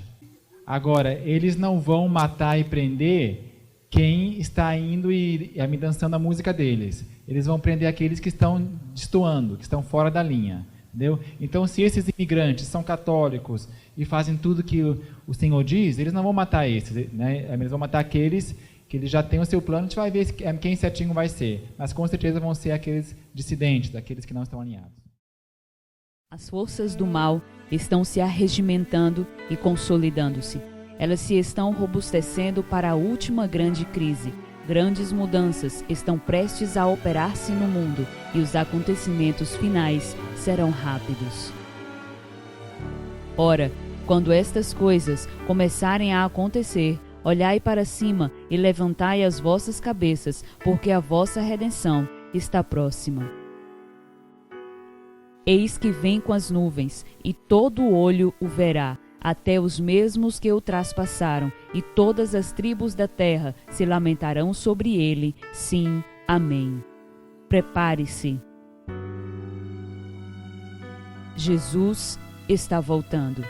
Agora, eles não vão matar e prender quem está indo e dançando a música deles. Eles vão prender aqueles que estão destoando, que estão fora da linha. Entendeu? Então, se esses imigrantes são católicos e fazem tudo que o Senhor diz, eles não vão matar esses, né? Eles vão matar aqueles que eles já têm o seu plano, a gente vai ver quem certinho vai ser. Mas com certeza vão ser aqueles dissidentes, aqueles que não estão alinhados. As forças do mal estão se arregimentando e consolidando-se. Elas se estão robustecendo para a última grande crise. Grandes mudanças estão prestes a operar-se no mundo e os acontecimentos finais serão rápidos. Ora, quando estas coisas começarem a acontecer, olhai para cima e levantai as vossas cabeças, porque a vossa redenção está próxima. Eis que vem com as nuvens, e todo olho o verá, até os mesmos que o traspassaram, e todas as tribos da terra se lamentarão sobre ele. Sim, amém. Prepare-se. Jesus está voltando.